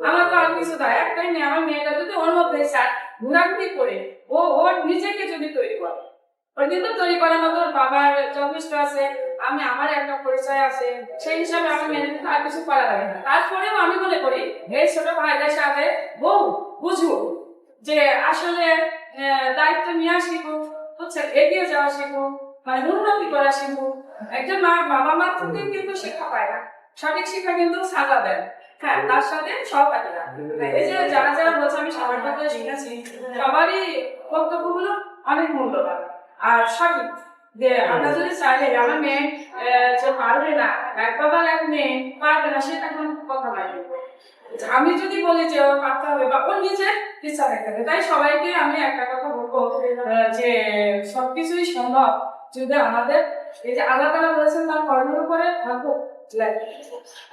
আমার তো আর কিছু দেয় একটাই মেয়ে, আমার মেয়েটা যদি ওর মধ্যে স্যার ঘোরাঘুরি করে ও ওর নিজেকে যদি তৈরি করে, ওর কিন্তু তৈরি করার মতো ওর বাবার যথেষ্ট আছে, আমি আমার একটা পরিচয় আছে, সেই হিসাবে আমার মেয়ের আর কিছু করা লাগে না। তারপরেও আমি মনে করি এই ছোট ভাইদের সাথে বউ বুঝবো যে আসলে দায়িত্ব নেওয়া শিখুক, হচ্ছে এগিয়ে যাওয়া শিখুক, মানে উন্নতি করা শিখুক। একজন বাবা মা থেকে কিন্তু শিক্ষা পায় না, সঠিক শিক্ষা কিন্তু সাজা দেন, হ্যাঁ তার সাথে সহপাঠীরা। এই যে যারা যারা বলছে আমি সবার কথা শিখেছি, সবারই বক্তব্যগুলো অনেক মূল্যবান আর সঠিক। যে আমরা যদি চাইলে আমার মেয়ে যে পারবে না, এক বাবার এক মেয়ে পারবে না, সেটা কোনো কথা নাই। আমি যদি বলি যে ও পারতে হবে বা ওর নিজের ইচ্ছা থাকতে হবে, তাই সবাইকে আমি একটা কথা বলবো যে সবকিছুই সম্ভব যদি আমাদের এই যে আল্লাহ তাআলা বলেছেন তার কর্মের উপরে ভাগ্য লাগে।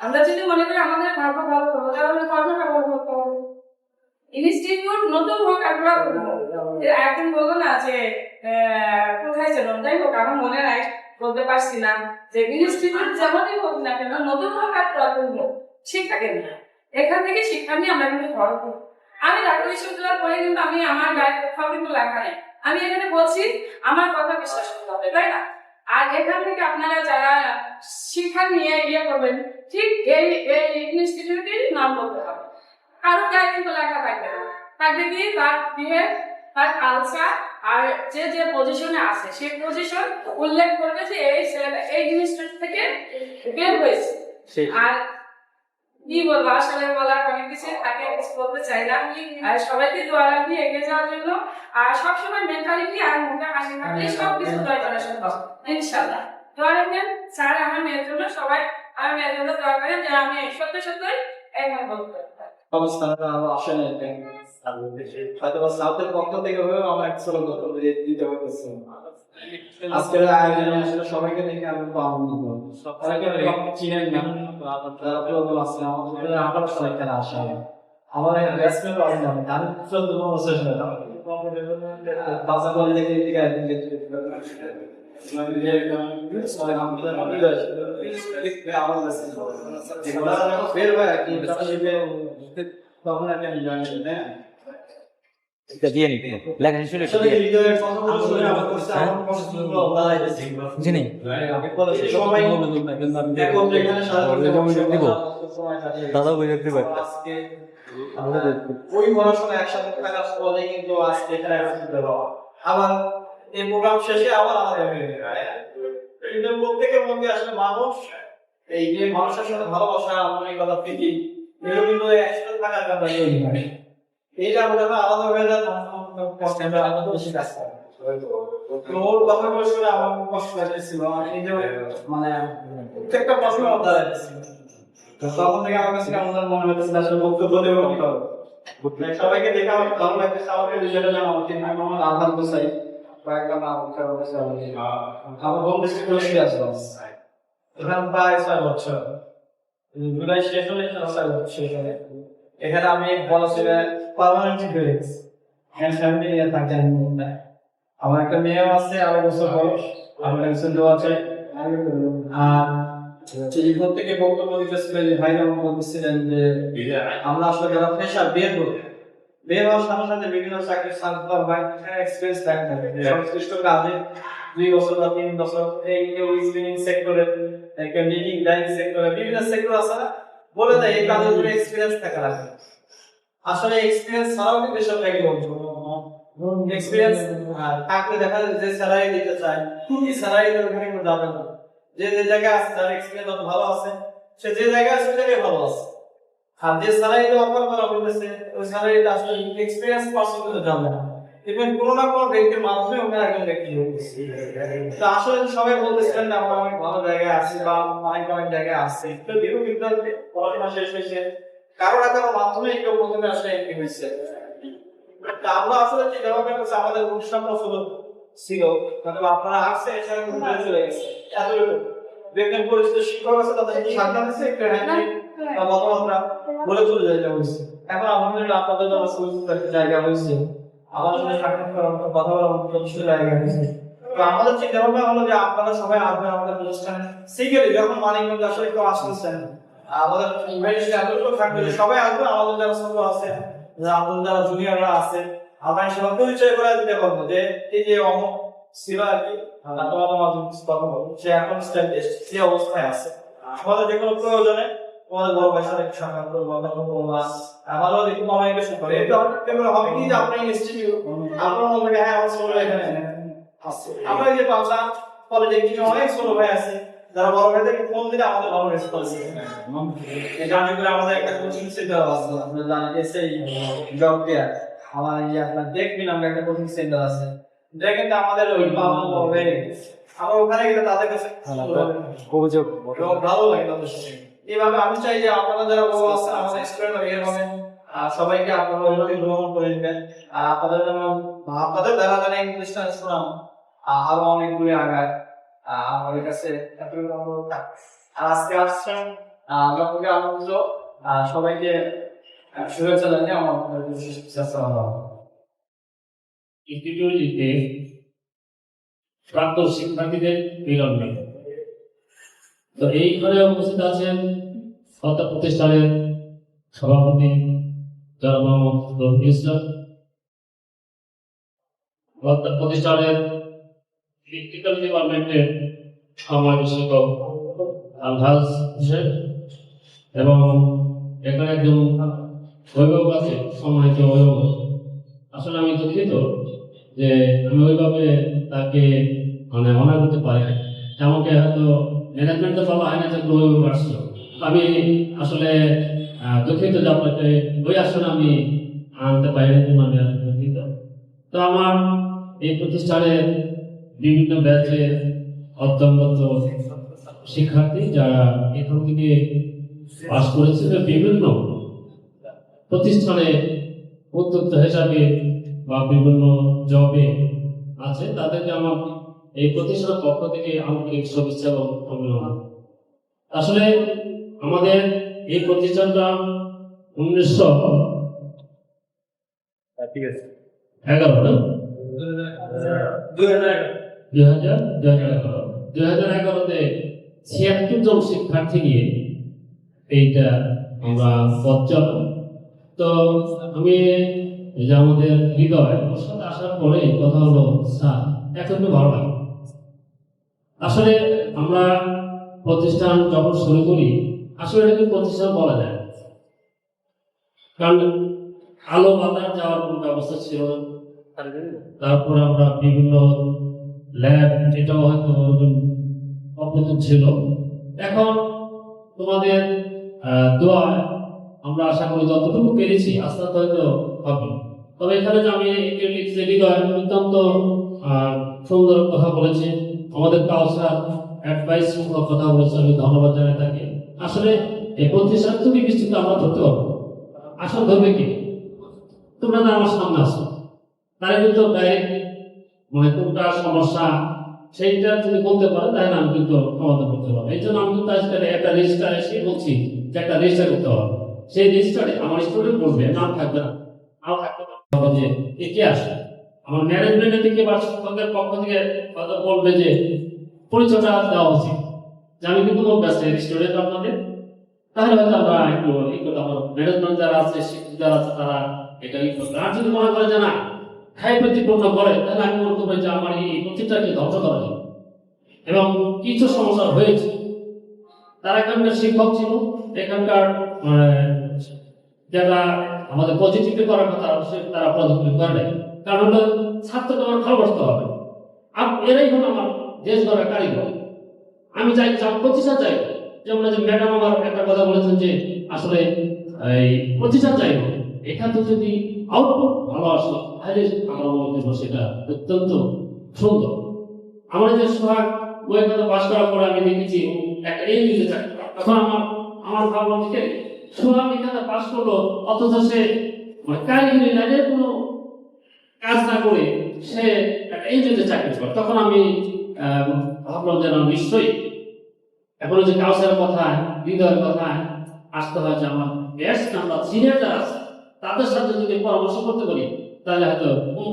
আমরা যদি মনে করি আমাদের ভাগ্য ভালো করবো, তাহলে কর্মটা ভালো করতে হবে। ইনস্টিটিউট নতুন হোক আমরা একদিন বলবো না যে কোথায় ছিল, যাই হোক আমার মনে নাই, বলতে পারছি না যে ইনস্টিটিউট যেমনই হোক না কেন নতুন হোক আর পুরাতন হোক, শিক্ষাকে নিয়ে এখান থেকে শিক্ষা নিয়ে আমরা কিন্তু ঘর করবো। আমি ঢাকা বিশ্ববিদ্যালয় পড়ে কিন্তু আমি আমার গায়ে কোথাও কিন্তু লেখা নেই, আমি এখানে বলছি আমার কথা বিশ্বাস করতে হবে, তাই না? আর এখান থেকে আপনারা যারা শিক্ষা নিয়ে ইয়ে করবেন, ঠিক এই ইনস্টিটিউটের নাম বলতে হবে। কারো গায়ে কিন্তু লেখা থাকবে না, থাকবে কি তার বিহেভ, তার কালচার, আর যে যে পজিশনে আছে সেই পজিশন উল্লেখ করবে যে এই ছেলেটা এই জিনিসটা থেকে বের হয়েছে। আর কি বলবো, আসলে বলার অনেক কিছু থাকে, কিছু বলতে চাই না। আর সবাইকে দোয়া রাখি এগিয়ে যাওয়ার জন্য, আর সবসময় মেন্টালিটি আর মুখে হাসি থাকলে সবকিছু জয় করা সম্ভব ইনশাআল্লাহ। দোয়া রাখবেন স্যার আমার মেয়ের জন্য, সবাই আমার মেয়ের জন্য দোয়া করেন যে আমি সত্যি সত্যই একবার বলতে পারি। অবস্থাটা আসে না, হয়তো সাউথের পক্ষ থেকে হয়েও আমার একটা ছোট বক্তব্য দিতে হয়েছে। আজকের আয়োজনে আসলে সবাইকে দেখে আমি খুব আনন্দিত। সবাইকে চিনেন না, তারা প্রবল আছে আমাদের 18 সালে এখানে আসে। আমার একটা ব্যাটসম্যান পাবেন আমি 14 বছর বাসা বলে দেখে দিকে বের হয় আর কি তখন একটা এনজয়মেন্ট না এটা দিয়ে নি লেখা শুনে আসলে হৃদয়ের কথাগুলো শুনে আমার কাছে আমার কষ্টগুলো আল্লাহ দিয়েছে জানি সবাই দেখো এখানে দাদা বই দেখতে পারে আজকে ওই পড়াশোনা একসাথে থাকার ফলে কিন্তু আজকে এখানে একসাথে হওয়া, আবার এই প্রোগ্রাম শেষে আবার আলাদা হয়ে যায়। এদের প্রত্যেকের মধ্যে আসলে মানুষ এই যে মানুষের সাথে ভালোবাসা, আন্তরিকতা, প্রীতি এগুলো কিন্তু একসাথে থাকার কারণে তৈরি হয়। এইটা আমাদের আলাদা হয়ে যায়, আলাদা বেশি কাজ করে। ওর কথা শুনে আমার কষ্ট লাগছিল, আমি নিজেও মানে প্রত্যেকটা প্রশ্ন আলাদা লাগছিল। তখন থেকে আমার কাছে আমাদের মনে হচ্ছে আসলে বক্তব্য দেবো কি হবে। সবাইকে দেখে আমার ভালো লাগছে, আমাকে নিজেরা জানা উচিত। আমি আমার আধার গোসাই কয়েকটা নাম আমার বন্ধু ছিল আসলাম এখানে প্রায় 6 বছর, জুলাই শেষ হলে 6 বছর শেষ হলে এখানে আমি বলা ছিল পার্মানেন্টলি হয়ে গেছি। এখানে ফ্যামিলি নিয়ে থাকি আমি না, আমার একটা মেয়েও আছে, 2 বছর বয়স, আমার একজন লোক আছে। আর টেলিফোন থেকে বক্তব্য দিতেছিলেন ভাই, আমার বলতেছিলেন যে আমরা আসলে যারা পেশা বের হওয়ার সাথে সাথে বিভিন্ন চাকরির সার্ভার বা এক্সপেরিয়েন্স থাকতে হবে সংশ্লিষ্ট কাজে 2 বছর বা 3 বছর, এই কেউ ইঞ্জিনিয়ারিং সেক্টরে, কেউ লিডিং ডাইনিং সেক্টরে, বিভিন্ন সেক্টর আছে না, বলে দেয় এই কাজের জন্য এক্সপিরিয়েন্স থাকা লাগে। আসলে এক্সপিরিয়েন্স ছাড়াও কিন্তু এসব লাগে এক্সপিরিয়েন্স থাকলে দেখা যায় যে স্যালারি দিতে চায় এই স্যালারি তো ওখানে কোনো যাবে না। যে যে জায়গায় আছে তার এক্সপিরিয়েন্স অত ভালো আছে, সে যে জায়গায় আছে সেটাই ভালো আছে। আর যে স্যালারি অফার করা হইতেছে ওই স্যালারিটা আসলে এক্সপিরিয়েন্স পারসন কিন্তু যাবে না, ইভেন কোনো না কোনো ব্যক্তির মাধ্যমে ওখানে একজন ব্যক্তি হইতেছে। তো আসলে সবাই বলতেছিলেন না আমরা অনেক ভালো জায়গায় আছি বা অনেক জায়গায় আছে, তো দীর্ঘ বিদ্যালয় পড়াশোনা শেষ হয়েছে কারো না কারো মাধ্যমে কেউ প্রথমে আসলে এমপি হয়েছে। আমরা আসলে চিন্তা ভাবনা করছি আমাদের অনুষ্ঠানটা শুধু ছিল, কিন্তু আপনারা আসছে এছাড়া কিন্তু চলে গেছে এতটুকু দেখবেন পরিচিত শিক্ষক আছে তাদের কি সামনে আছে একটু হ্যান্ড বা মতামতরা বলে চলে যায় হয়েছে। এখন আলহামদুলিল্লাহ আপনাদের জন্য সুযোগ একটা জায়গা হয়েছে, আমার সাথে সাক্ষাৎ করার মতো কথা বলার মতো কিছু জায়গা হয়েছে। তো আমাদের চিন্তা ভাবনা হলো যে আপনারা সবাই আসবেন আমাদের প্রতিষ্ঠানে সিঙ্গেলি, যখন মানিকগঞ্জ আসলে কেউ আসতেছেন আমাদের ইনভাইটেশন এতটুকু থাকবে যে সবাই আসবেন, আমাদের যারা ছোট আছে আমাদের যারা জুনিয়ররা আছে আমরা সবাই পরিচয় করে দিতে পারবো যে এই যে অমুক ছিল আর কি তোমাদের মাঝে কথা বলবো, সে এখন সে অবস্থায় আছে। আমাদের যে কোনো প্রয়োজনে তোমাদের বড় ভাইয়ের সাথে সাক্ষাৎ করবো, আমারও একটু কমিউনিকেশন করে এটা হবে কি যে আপনার ইনস্টিটিউট আপনার মনে হয় হ্যাঁ আমার ছোট এখানে আছে, আমরা যে পাবনা পলিটেকনিকে অনেক ছোট ভাই আছে যারা বড় ভাইদেরকে ফোন দিলে আমাদের ভালো রেসপন্স এই গানগুলো আমাদের একটা কোচিং সেন্টার আছে, আপনারা জানেন যে সেই জব কেয়ার আমার এই আপনার দেখবেন আমরা একটা কোচিং সেন্টার আছে, দেখেন তো আমাদের ওই পাবনা বড় ভাই আমরা ওখানে গেলে তাদের কাছে অভিযোগ ভালো লাগে তাদের সাথে। এইভাবে আমি চাই যে আপনারা যারা বড় আছেন আমাদের স্টুডেন্ট এরকম সবাইকে আপনারা ওইভাবে গ্রহণ করে নেবেন, আর আপনাদের যেন আপনাদের দ্বারা যেন এই প্রতিষ্ঠান শোনাম আরো অনেক দূরে আগায় আমাদের কাছে এতটুকু অনুরোধ থাকবে। আর আজকে আসছেন আপনাকে আনন্দ সবাইকে শুভেচ্ছা জানিয়ে আমার ইনস্টিটিউটটিতে প্রাক্তন শিক্ষার্থীদের মিলন মেলে। তো এইখানে উপস্থিত আছেন প্রতিষ্ঠানের সভাপতি জনাব মোহাম্মদ রফিকুল ইসলাম, প্রতিষ্ঠানের ইলেকট্রিক্যাল ডিপার্টমেন্টের সম্মানিত শিক্ষক আলহাজ হোসেন এবং এখানে একজন অভিভাবক আছে সম্মানিত অভিভাবক। আসলে আমি দুঃখিত যে আমি ওইভাবে তাকে মানে অনার করতে পারি, এমনকি হয়তো ম্যানেজমেন্ট তো বলা হয় না যে অভিভাবক আসলো। আমি আসলে দুঃখিত যে আপনাকে ওই আসলে আমি আনতে পারি, মানে দুঃখিত। তো আমার এই প্রতিষ্ঠানের বিভিন্ন ব্যাচে অধ্যয়নরত শিক্ষার্থী যারা এখান থেকে পাস করেছিল বিভিন্ন প্রতিষ্ঠানে উদ্যোক্তা হিসাবে বা বিভিন্ন জবে আছে, তাদেরকে আমার এই প্রতিষ্ঠানের পক্ষ থেকে আন্তরিক শুভেচ্ছা এবং অভিনন্দন। আসলে আমাদের এই প্রতিষ্ঠানটা 2011-তে 76 জন শিক্ষার্থী নিয়ে এইটা আমরা পথ চালাম। তো আমি এই যে আমাদের হৃদয় ওর সাথে আসার পরে কথা হলো স্যার এখন তো ভালো লাগে। আসলে আমরা প্রতিষ্ঠান যখন শুরু করি আসলে এটাকে প্রতিষ্ঠান বলা যায়, কারণ আলো বাতাস যাওয়ার কোনো ব্যবস্থা ছিল না। তারপরে আমরা বিভিন্ন ল্যাব এটাও হয়তো অপ্রতুল ছিল। এখন তোমাদের দোয়ায় আমরা আশা করি যতটুকু পেরেছি আস্তে আস্তে হয়তো হবে। তবে এখানে যে আমি হৃদয় অত্যন্ত সুন্দর কথা বলেছে, আমাদের কাউসার অ্যাডভাইস কথা বলেছে, আমি ধন্যবাদ জানাই তাকে। আসলে এই প্রতিষ্ঠান তুমি বিস্তৃত আমরা ধরতে পারবো, আসল ধরবে কি তোমরা তো আমার সামনে আসো, তারা কিন্তু ডাইরেক্ট মানে কোনটা সমস্যা সেইটা যদি বলতে পারে তাহলে আমি কিন্তু সমাধান করতে পারবো। এই জন্য আমি কিন্তু আজকে একটা রেজিস্টার এসে বলছি যে একটা রেজিস্টার করতে হবে, সেই রেজিস্টারে আমার স্টুডেন্ট বলবে, নাম থাকবে না, নাম থাকতে পারবে যে কে আসে আমার ম্যানেজমেন্টের দিকে বা শিক্ষকদের পক্ষ থেকে হয়তো বলবে যে পরিচয়টা দেওয়া উচিত যে আমি কিন্তু স্টুডেন্ট আপনাদের, তাহলে হয়তো আমরা একটু আমার ম্যানেজমেন্ট যারা আছে শিক্ষক যারা আছে তারা এটা করবে। আর যদি মনে করে যে না খাই প্রতিপন্ন করে তাহলে আমি মনে করবো যে আমার এই প্রতিটাকে ধ্বংস করা যায়। এবং কিছু সমস্যা হয়েছে, তারা এখানকার শিক্ষক ছিল, এখানকার যারা আমাদের পজিটিভলি করার কথা তারা পজিটিভলি করে নাই, কারণ হলো ছাত্রকে আমার ভালোবাসতে হবে। আর এরাই হলো আমার দেশ গড়ার কারিগর। আমি চাই প্রতিষ্ঠা চাই, যেমন যে ম্যাডাম আমার একটা কথা বলেছেন যে আসলে এই প্রতিষ্ঠা চাই এখান থেকে যদি আউটপুট ভালো আসে তাহলে আমার মনে হয় সেটা অত্যন্ত সুন্দর। আমার যে সোহাগ বইয়ের কথা পাশ করার পরে আমি দেখেছি একটা এই দিতে চাই, তখন আমার ভাবনা থেকে সোহাগ এখানে পাশ করলো অথচ সে কারিগরি লাইনের কোনো কাজ না করে সে একটা এনজিওতে চাকরি করে। তখন আমি ভাবলাম যে না, নিশ্চয়ই এখন যে কাউসারের কথা, হৃদয়ের কথা আসতে হয় যে আমার বেস্ট আমরা সিনিয়র যারা আছে তাদের সাথে যদি পরামর্শ করতে পারি তাহলে হয়তো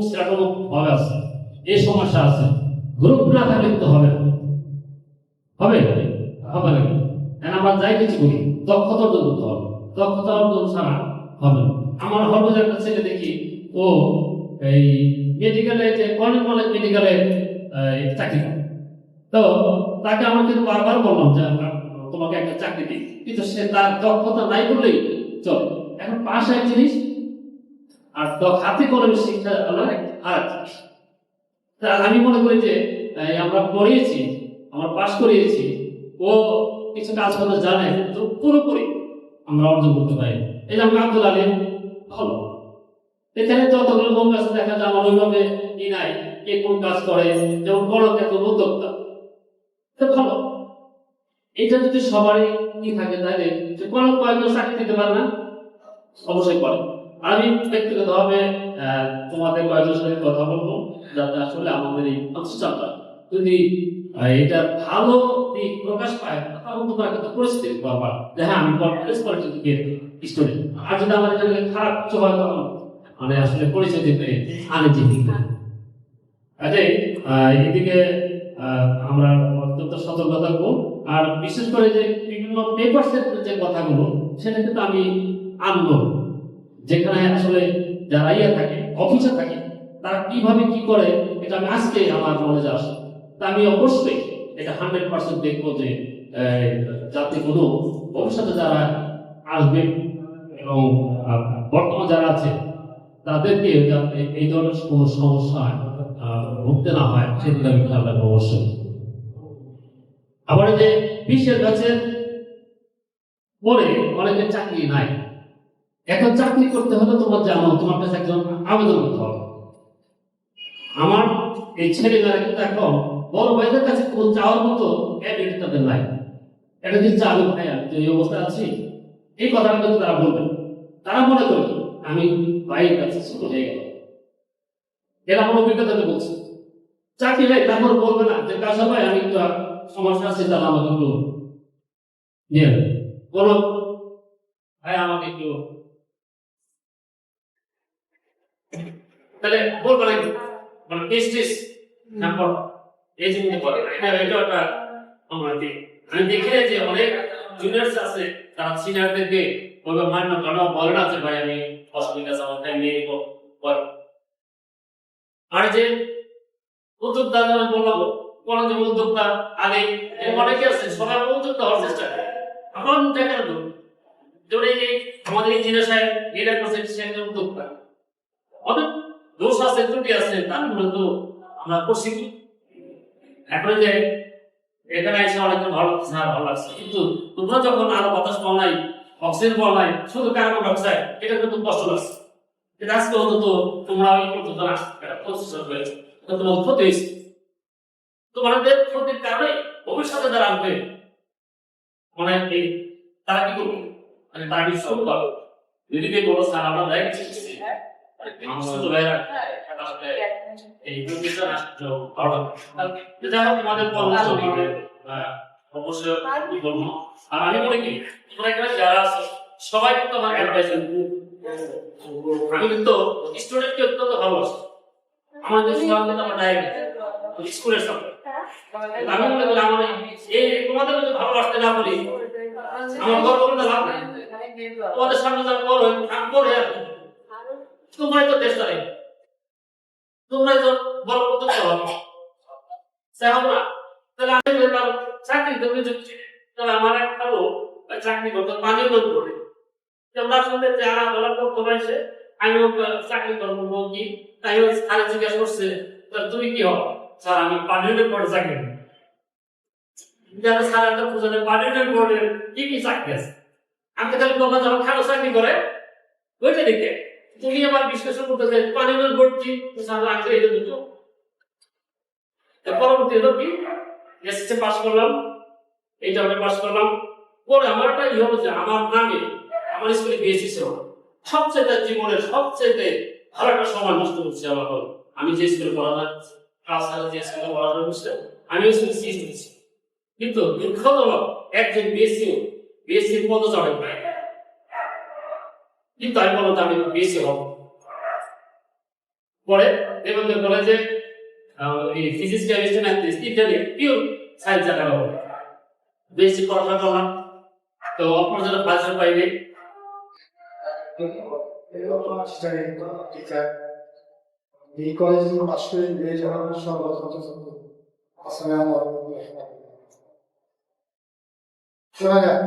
সেরকম ভাবে আছে, এই সমস্যা আছে, গ্রুপ না থাকলে তো হবে না, হবে হবে না। কারণ আমরা যাই কিছু করি দক্ষতা অর্জন করতে হবে, দক্ষতা অর্জন ছাড়া হবে না। আমার হলবে একটা ছেলে দেখি, ও এই মেডিকেলে যে কলেজ মেডিকেলে চাকরি করে। তো তাকে আমি কিন্তু বারবার বললাম যে আমরা তোমাকে একটা চাকরি দিই, কিন্তু সে তার দক্ষতা নাই বললেই চলে। এখন পাশ এক জিনিস আর হাতে কলমে শিক্ষা হলো আর এক জিনিস। তা আমি মনে করি যে আমরা পড়িয়েছি, আমরা পাশ করিয়েছি, ও কিছু কাজ করতে জানে কিন্তু পুরোপুরি আমরা অর্জন করতে পারি। এই যে আমরা আব্দুল আলী ভালো, এখানে যতগুলো লোক আছে দেখা যায় আমার ওইভাবে নাই, কে কোন কাজ করে, যেমন বড় এত উদ্যোক্তা ভালো। এটা যদি সবারই কি থাকে তাহলে কোনো কয়েকজন চাকরি দিতে পারে না, অবশ্যই পারে। আমি ব্যক্তিগতভাবে তোমাদের কয়েকজনের সাথে কথা বলবো যাতে আসলে আমাদের এই প্রতিষ্ঠানটা যদি এটা ভালো দিক প্রকাশ পায়, তখন তোমার একটা পরিস্থিতি পারবা যে হ্যাঁ আমি কনফিডেন্স করে স্টুডেন্ট। আর যদি আমার এখানে খারাপ কিছু হয় তখন মানে আসলে পরিচয় দিতে আনে যে এদিকে আমরা অত্যন্ত সতর্ক থাকবো। আর বিশেষ করে যে বিভিন্ন পেপারসের যে কথাগুলো সেটা কিন্তু আমি আনবো, যেখানে আসলে যারা ইয়ে থাকে অফিসে থাকে তারা কিভাবে কি করে এটা আমি আজকে আমার নলেজে আসে। তা আমি অবশ্যই এটা 100% দেখবো যে যাতে কোনো ভবিষ্যতে যারা আসবে এবং বর্তমান যারা আছে তাদেরকে যাতে এই ধরনের কোনো সমস্যা ভুগতে না হয় সেদিকে আমি খেয়াল রাখবো অবশ্যই। আবার এই যে 20-এর ব্যাচের পরে অনেকের চাকরি নাই। এখন চাকরি করতে হলে তোমার জানো তোমার কাছে একজন আবেদন করতে হবে। আমার এই ছেলেমেয়েরা কিন্তু এখন বড় ভাইদের কাছে কোন চাওয়ার মতো অ্যাবিলিটি তাদের নাই। এটা যদি চালু ভাইয়া যে এই অবস্থায় আছি, এই কথাটা কিন্তু তারা বলবে, তারা মনে করবে আমি ভাইয়ের কাছে শুরু হয়ে গেল। এরা আমার অভিজ্ঞতাতে বলছে চাকরি নেই, তারপর বলবে না যে কাজ ভাই আমি একটু সমস্যা আছে তাহলে আমাকে একটু নিয়ে বলো ভাই আমাকে একটু, তাহলে বলবো না মানে টেস্টিস নাম্বার এই জিনিস বলে হ্যাঁ এটা একটা আমরা দিই। আমি দেখি যে অনেক জুনিয়র্স আছে তারা সিনিয়রদেরকে বলবে মান্য কারণ বলে না যে ভাই আমি অসুবিধা আছে আমার নিয়ে নিবো। আর যে উদ্যোক্তা বললাম কোন যে উদ্যোক্তা আগে অনেকে আছে সবাই উদ্যোক্তা হওয়ার চেষ্টা করে। এখন দেখেন যদি আমাদের ইঞ্জিনিয়ার সাহেব লিডার করছেন সে একজন উদ্যোক্তা, অনেক দোষ আছে ত্রুটি আছে তার মূলত আমরা করছি। এখন যে এখানে এসে অনেক ভালো ভালো লাগছে, কিন্তু তোমরা যখন আরো বাতাস পাও নাই, অক্সিজেন পাও নাই, শুধু কার্বন ডাইঅক্সাইড, এটা কিন্তু কষ্ট লাগছে। এটা আজকে অন্তত তোমরা ওই পর্যন্ত প্রতিষ্ঠা হয়েছে, তোমার ক্ষতি হয়েছে। তোমাদের ক্ষতির কারণে ভবিষ্যতে যারা আসবে মানে তারা কি করবে, মানে তারা কি শুরু করবে যদি বলো স্যার আমরা দেখ ছোট ভাইরা এই প্রতিষ্ঠান আসছে যাই হোক তোমাদের পরামর্শ অবশ্যই বলবো। আর আমি মনে করি তোমরা এখানে যারা আছে সবাই কিন্তু আমার অ্যাডভাইস, আমি কিন্তু স্টুডেন্টকে অত্যন্ত ভালোবাসি। আমাদের সঙ্গে আমার ডাইরেক্ট স্কুলের সঙ্গে আমি মনে করি আমার এই তোমাদের যদি ভালোবাসতে না পারি আমার গর্ব করতে লাভ নেই। তোমাদের সামনে যারা বড় আমি বড় তোমরাই তো দেশ চালাই, তোমরাই তো বড় করতে চাও না। তাহলে আমি চাকরি করতে যাচ্ছি, তাহলে আমার একটা লোক চাকরি করতে পানি লোক করে তোমরা শুনতে যারা বলা করতে পারছে আমি চাকরি করবো কি, তাই স্যার জিজ্ঞাসা করছে তুমি কি হও, স্যার আমি পার্লামেন্ট বোর্ডে চাকরি করি। যারা স্যার একটা বুঝালে পার্লামেন্ট বোর্ডের কি কি চাকরি আছে, আমি তাহলে তোমরা যখন খারাপ চাকরি করে ওইটা দেখে তুমি আবার বিশ্লেষণ করতে চাই পার্লামেন্ট বোর্ড কি, স্যার লাগবে এটা দুটো। পরবর্তী হলো কি এসএসসি পাস করলাম, এইটা আমি পাস করলাম, পরে আমার একটা ইয়ে হলো যে আমার নামে আমার স্কুলে বিএসসি ছিল, সবচেয়ে জীবনের সবচেয়ে ভালো একটা সময় নষ্ট করছি আমার হল আমি যে স্কুলে পড়ালাম ক্লাস যে স্কুলে পড়ানো হচ্ছে আমি স্কুলে সিএস নিয়েছি, কিন্তু দুঃখজনক একজন বিএসসি পদ চড়ে পায়, কিন্তু আমি বললাম আমি বিএসসি হব। পরে দেবেন্দ্র কলেজে ফিজিক্স কেমিস্ট্রি ম্যাথমেটিক্স ইত্যাদি পিওর সায়েন্স জানা হলো, বিএসসি পড়াশোনা করলাম, তো অপরজনের ক্লাসে পাইনি। এই কলেজে পাশ করে বেরিয়ে যাওয়ার শোনা যায়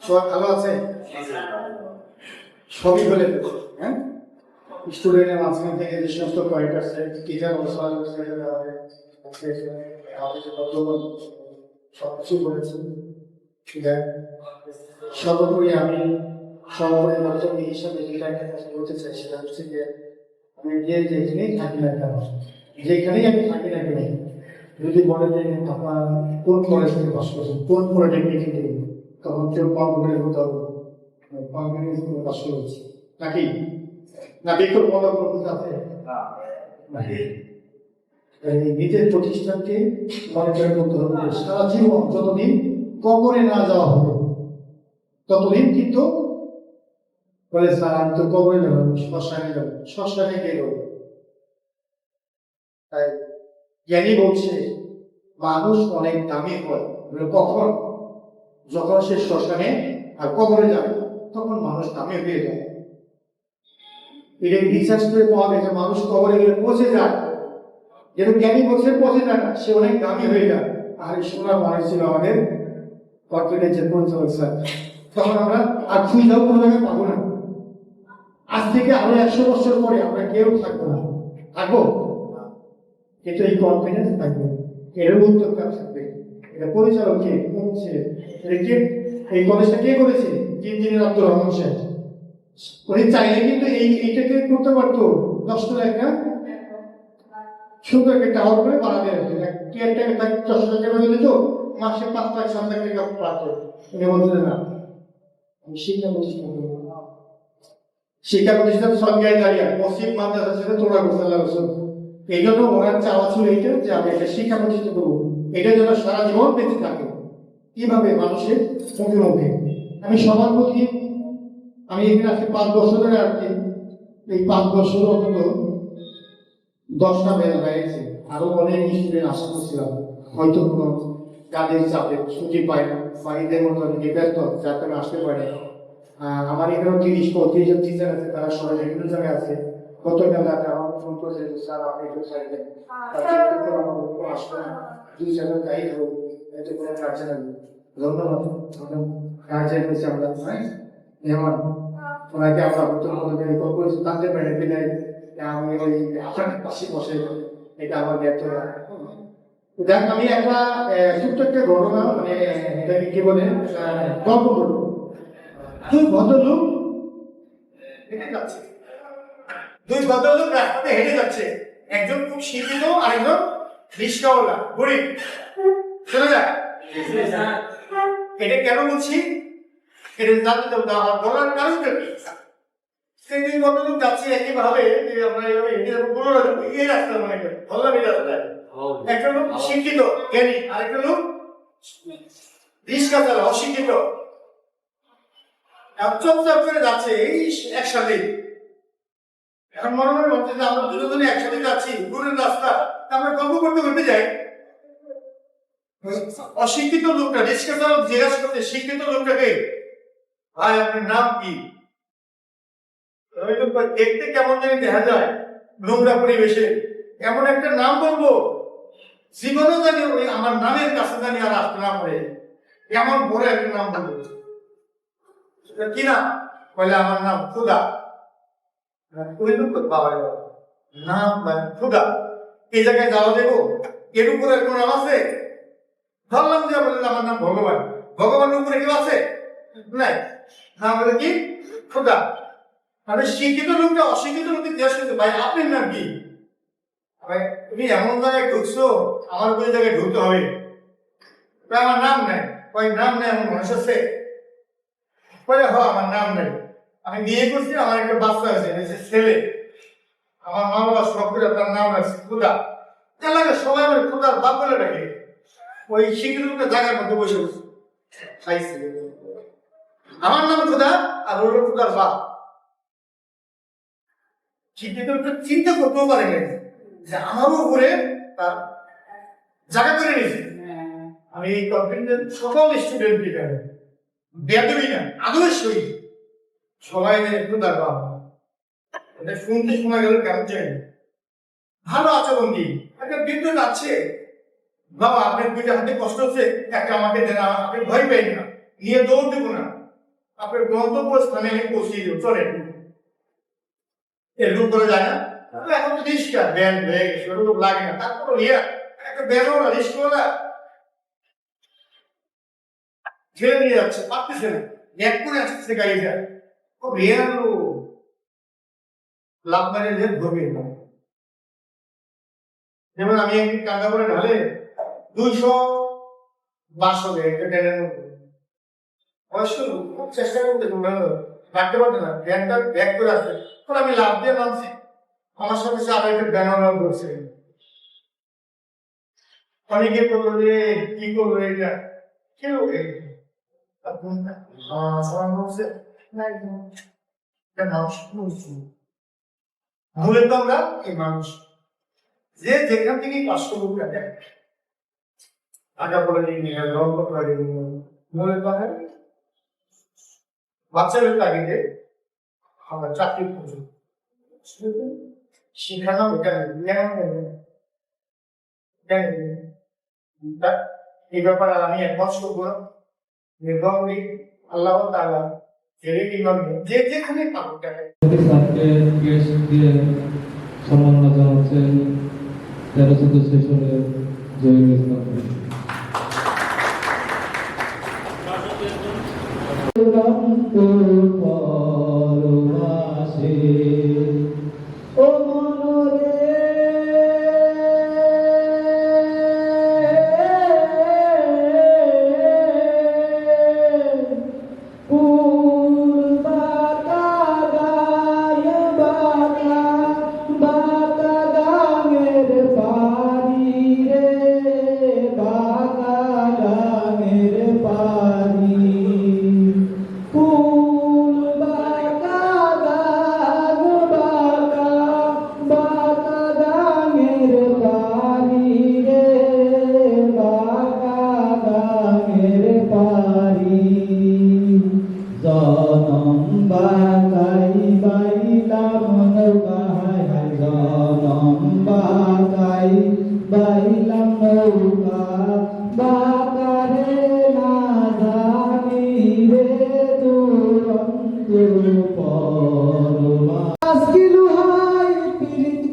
সবাই ভালো আছে, সবই বলে হ্যাঁ স্টুডেন্টের মাঝখান থেকে যে সমস্ত পয়েন্ট আছে টিচার সবকিছু বলেছেন। সর্বোপরি আমি সর্বোপরি বক্তব্য হিসাবে যেটা বলতে চাই সেটা হচ্ছে যে আমি যেখানেই থাকি না কেন, যেখানেই আমি থাকি না কেন, যদি বলে যে আপনার কোন কলেজ থেকে পাস করছেন, কোন পলিটেকনিক থেকে, তখন কেউ কম্পিউটার হতে হবে, কম্পিউটার পাস করেছি নাকি না বিকল্প পদক্ষেপ আছে নিজের প্রতিষ্ঠানকে মনিটর করতে হবে। সারা জীবন যতদিন কবরে না যাওয়া হবে ততদিন কিন্তু বলে স্যার আমি তো কবরে যাবো, শ্মশানে যাবো, শ্মশানে গেল। তাই জ্ঞানী বলছে মানুষ অনেক দামি হয়, কখন যখন সে শ্মশানে আর কবরে যাবে তখন মানুষ দামি হয়ে যায়। এটা রিসার্চ করে পাওয়া গেছে মানুষ কবরে গেলে পচে যায়, যেন জ্ঞানী বলছে পচে যায় না, সে অনেক দামি হয়ে যায়। আর শোনা মনে ছিল আমাদের কর্পোরেটের পরিচালক স্যার, তখন আমরা আর খুঁজেও কোনো জায়গায় পাবো না। আজ থেকে আরো 100 বছর পরে আমরা কেউ থাকবো না, থাকবো কিন্তু এই কনফিডেন্স থাকবে, এর উদ্যোগটা থাকবে। এটা পরিচালক কে করছে, এই কলেজটা কে করেছে? ইঞ্জিনিয়ার আব্দুর রহমান সাহেব। উনি চাইলে কিন্তু এইটাকে করতে পারতো, 10 লাখ একটা সুন্দর একটা টাওয়ার করে বানাতে কেয়ারটাকে 10 লাখ টাকা দিলে তো মাসে 5 লাখ 7 লাখ টাকা পাত। উনি বলতে না আমি শিক্ষা প্রতিষ্ঠান সরকারি দাঁড়িয়ে মসজিদ মাদ্রাসার সাথে তোমরা করতে। এই জন্য ওনার চাওয়া ছিল এইটা যে আমি একটা শিক্ষা প্রতিষ্ঠান করবো, এটার জন্য সারা জীবন বেঁচে থাকে কিভাবে মানুষের মুখে মুখে। আমি সবার প্রতি আমি এখানে আজকে 5 বছর ধরে আসছি, এই 5 বছর অন্তত 10টা বেল হয়েছে, আরো অনেক স্টুডেন্ট আশা করছিলাম হয়তো কোনো কাজের চাপে ছুটি পায় না বা ঈদের মতো ব্যস্ত যার কারণে আসতে পারে। আমার এখানেও 30-35 জন টিচার আছে, তারা সবাই বিভিন্ন জায়গায় আছে। গতকাল রাতে আমার ফোন করেছে স্যার আপনি একটু সাইড দেন, আসবে না 2-4 জন গাইড হোক, এতে কোনো কাজ নেই। ধন্যবাদ কাজে হয়েছে আমরা যেমন ওনাকে আমরা রেকর্ড করেছি, তাদের বেড়ে দেয় আমি ওই আপনার পাশে বসে, এটা আমার ব্যর্থ। দেখ আমি একটা ছোট্ট একটা ঘটনা মানে এটাকে কি বলে গল্প বলবো। ভদ্রলোক হেঁটে যাচ্ছে, 2 ভদ্রলোক রাস্তাতে হেঁটে যাচ্ছে, একজন খুব শিক্ষিত আরেকজন রিস্কাওয়ালা গরিব। শোনা যায় এটা কেন বলছি, এটা জানতে বলার কারণটা কি? সেই ভদ্রলোক যাচ্ছে একইভাবে যে আমরা এইভাবে হেঁটে যাবো, এই রাস্তা মনে করি ভালো রাস্তায় একটা লোক শিক্ষিত জ্ঞানী, আরেকটা লোক রিস্কা চালা অশিক্ষিত, চুপচাপ করে যাচ্ছে এই একসাথে। এখন মনে মনে ভাবছে যে আমরা দুজনে একসাথে যাচ্ছি দূরের রাস্তা, আমরা গল্প করতে করতে যাই। অশিক্ষিত লোকটা রিস্কা চালক জিজ্ঞাসা করতে শিক্ষিত লোকটাকে ভাই আপনার নাম কি? দেখতে কেমন জানি দেখা যায়, নোংরা পরিবেশে, এমন একটা নাম বলবো জীবনও জানি ওই আমার নামের কাছে জানি আর আসতে না পারে, এমন বড় একটা নাম বলবো। কি না বলে আমার নাম খুদা। ওই লোক বাবা নাম খুদা, এই জায়গায় যাওয়া দেবো, এর উপরে কোন নাম আছে? ধরলাম যে বললেন আমার নাম ভগবান, ভগবানের উপরে কেউ আছে? নাই, নাম বলে কি খুদা। মানে শিক্ষিত লোকটা অশিক্ষিত লোককে জিজ্ঞাসা করতে ভাই আপনার নাম কি? তুমি এমন জায়গায় ঢুকছো, আমার ওই জায়গায় ঢুকতে হবে, আমার নাম নাই। ওই নাম নেই এমন মানুষ আছে? বলে হ আমার নাম নেই, আমি বিয়ে করছি, আমার একটা বাচ্চা আছে ছেলে, আমার মা বাবা সব করে তার নাম আছে খুদা, তার লাগে সবাই আমার খুদার বাপ বলে ডাকে। ওই শিক্ষিত জায়গার মধ্যে বসে বসে খাইছে, আমার নাম খুদা আর ওর খুদার বাপ। শিক্ষিত চিন্তা করতেও পারে না যে আমারও উপরে তার জায়গা করে নিয়েছে। আমি এই কনফিডেন্স সকল স্টুডেন্টকে জানি, বেদবি না আদরের সহিত সবাই একটু তার বাবা। এটা শুনতে শোনা গেল কেমন চাই, ভালো আচরণ দিই। একটা বিদ্যুৎ আছে, বাবা আপনার দুইটা হাতে কষ্ট হচ্ছে, একটা আমাকে দেন, আপনি ভয় পাই না, নিয়ে দৌড় দেবো না, আপনার গন্তব্য স্থানে আমি পৌঁছিয়ে দেবো, চলে এরকম করে যায় না। এখন তো রিস্কা ব্যান্ড হয়ে গেছে, ওটা লোক লাগে না, তারপর ইয়া একটা ব্যানও না, রিস্কওয়ালা ছেড়ে নিয়ে যাচ্ছে, পারতেছে না, এক করে আসতেছে গাড়িটা, ও রিয়াল লাভ মানে ধরবে না। যেমন আমি একদিন কাঙ্গা করে ঢালে 200 বাস হবে একটা ট্রেনের মধ্যে, বয়স্ক লোক খুব চেষ্টা করতে রাখতে পারবে না, ভ্যানটা ব্যাক করে আসবে, তখন আমি লাভ দিয়ে নামছি, আমার সাথে সে আরো একটা ব্যানার করছে। অনেকে বললো যে কি করবো এটা, কেউ মূলত আমরা এই মানুষ যে যেখান থেকে পাশ করবো আগে বলে মূলত বাচ্চাদের তাগিদে আমরা চাকরি খুঁজি, শিখানো এই ব্যাপারে আমি একমত করবো না। নির্ভর করি আল্লাহ তাআলা যে যেখানে পাবো স্যারকে গেস্ট দিয়ে সম্মাননা জানাচ্ছেন 13-14 সেশনের জহিরুল ইসলামকে।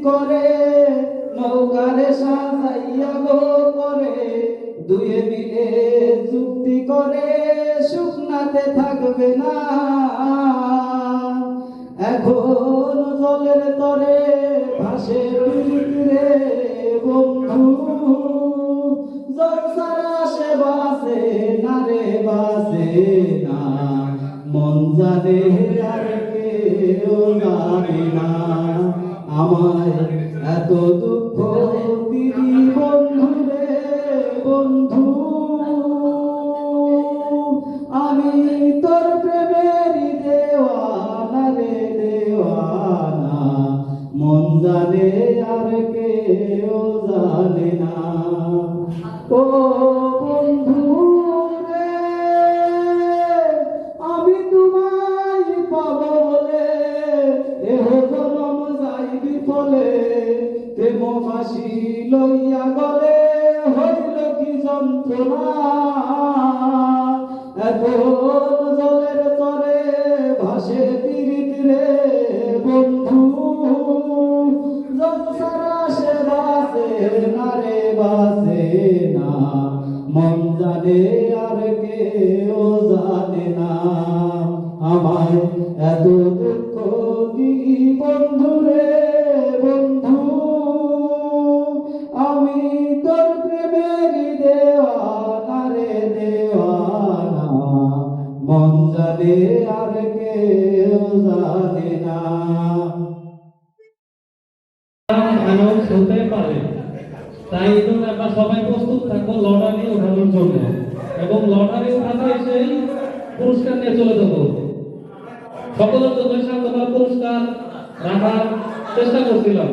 করে নৌকারে সাজাইয়া গো করে দুয়ে মিলে চুক্তি করে শুকনাতে থাকবে না। এখন জলের তরে ভাসে রে বন্ধু, জল সারা সে বাসে না রে বাসে না, মন জানে আর কেউ জানে না। আমায় এত দুঃখ দিলি বন্ধু রে বন্ধু, আমি তোর প্রেমেরই দেওয়ানা রে দেওয়ানা, মন জানে আর কেউ জানে না। ও বন্ধু রে আমি তোমায় পাবো বলে এহ জনম যাই বিফলে, প্রেম ফাঁসি লইয়া গলে হইল কি যন্ত্রণা। এখন জলের তরে ভাসে পীড়িত রে বন্ধু, জল সারা সে বাসে না রে বাসে না, মন জানে আর কেউ জানে না। আমার এত দুঃখ দিলি বন্ধু রে বন্ধু, আমি তোর প্রেমেরই দেওয়ানা রে দেওয়ানা, মন জানে আর কেউ জানে না। অ্যানাউন্স হতে পারে। তাই এই জন্য আমরা সবাই প্রস্তুত থাকবো লটারি ওঠানোর জন্য, এবং লটারি উঠাতে এসেই পুরস্কার নিয়ে চলে যাবো। সকলের জন্য শান্তবার পুরস্কার রাখার চেষ্টা করছিলাম,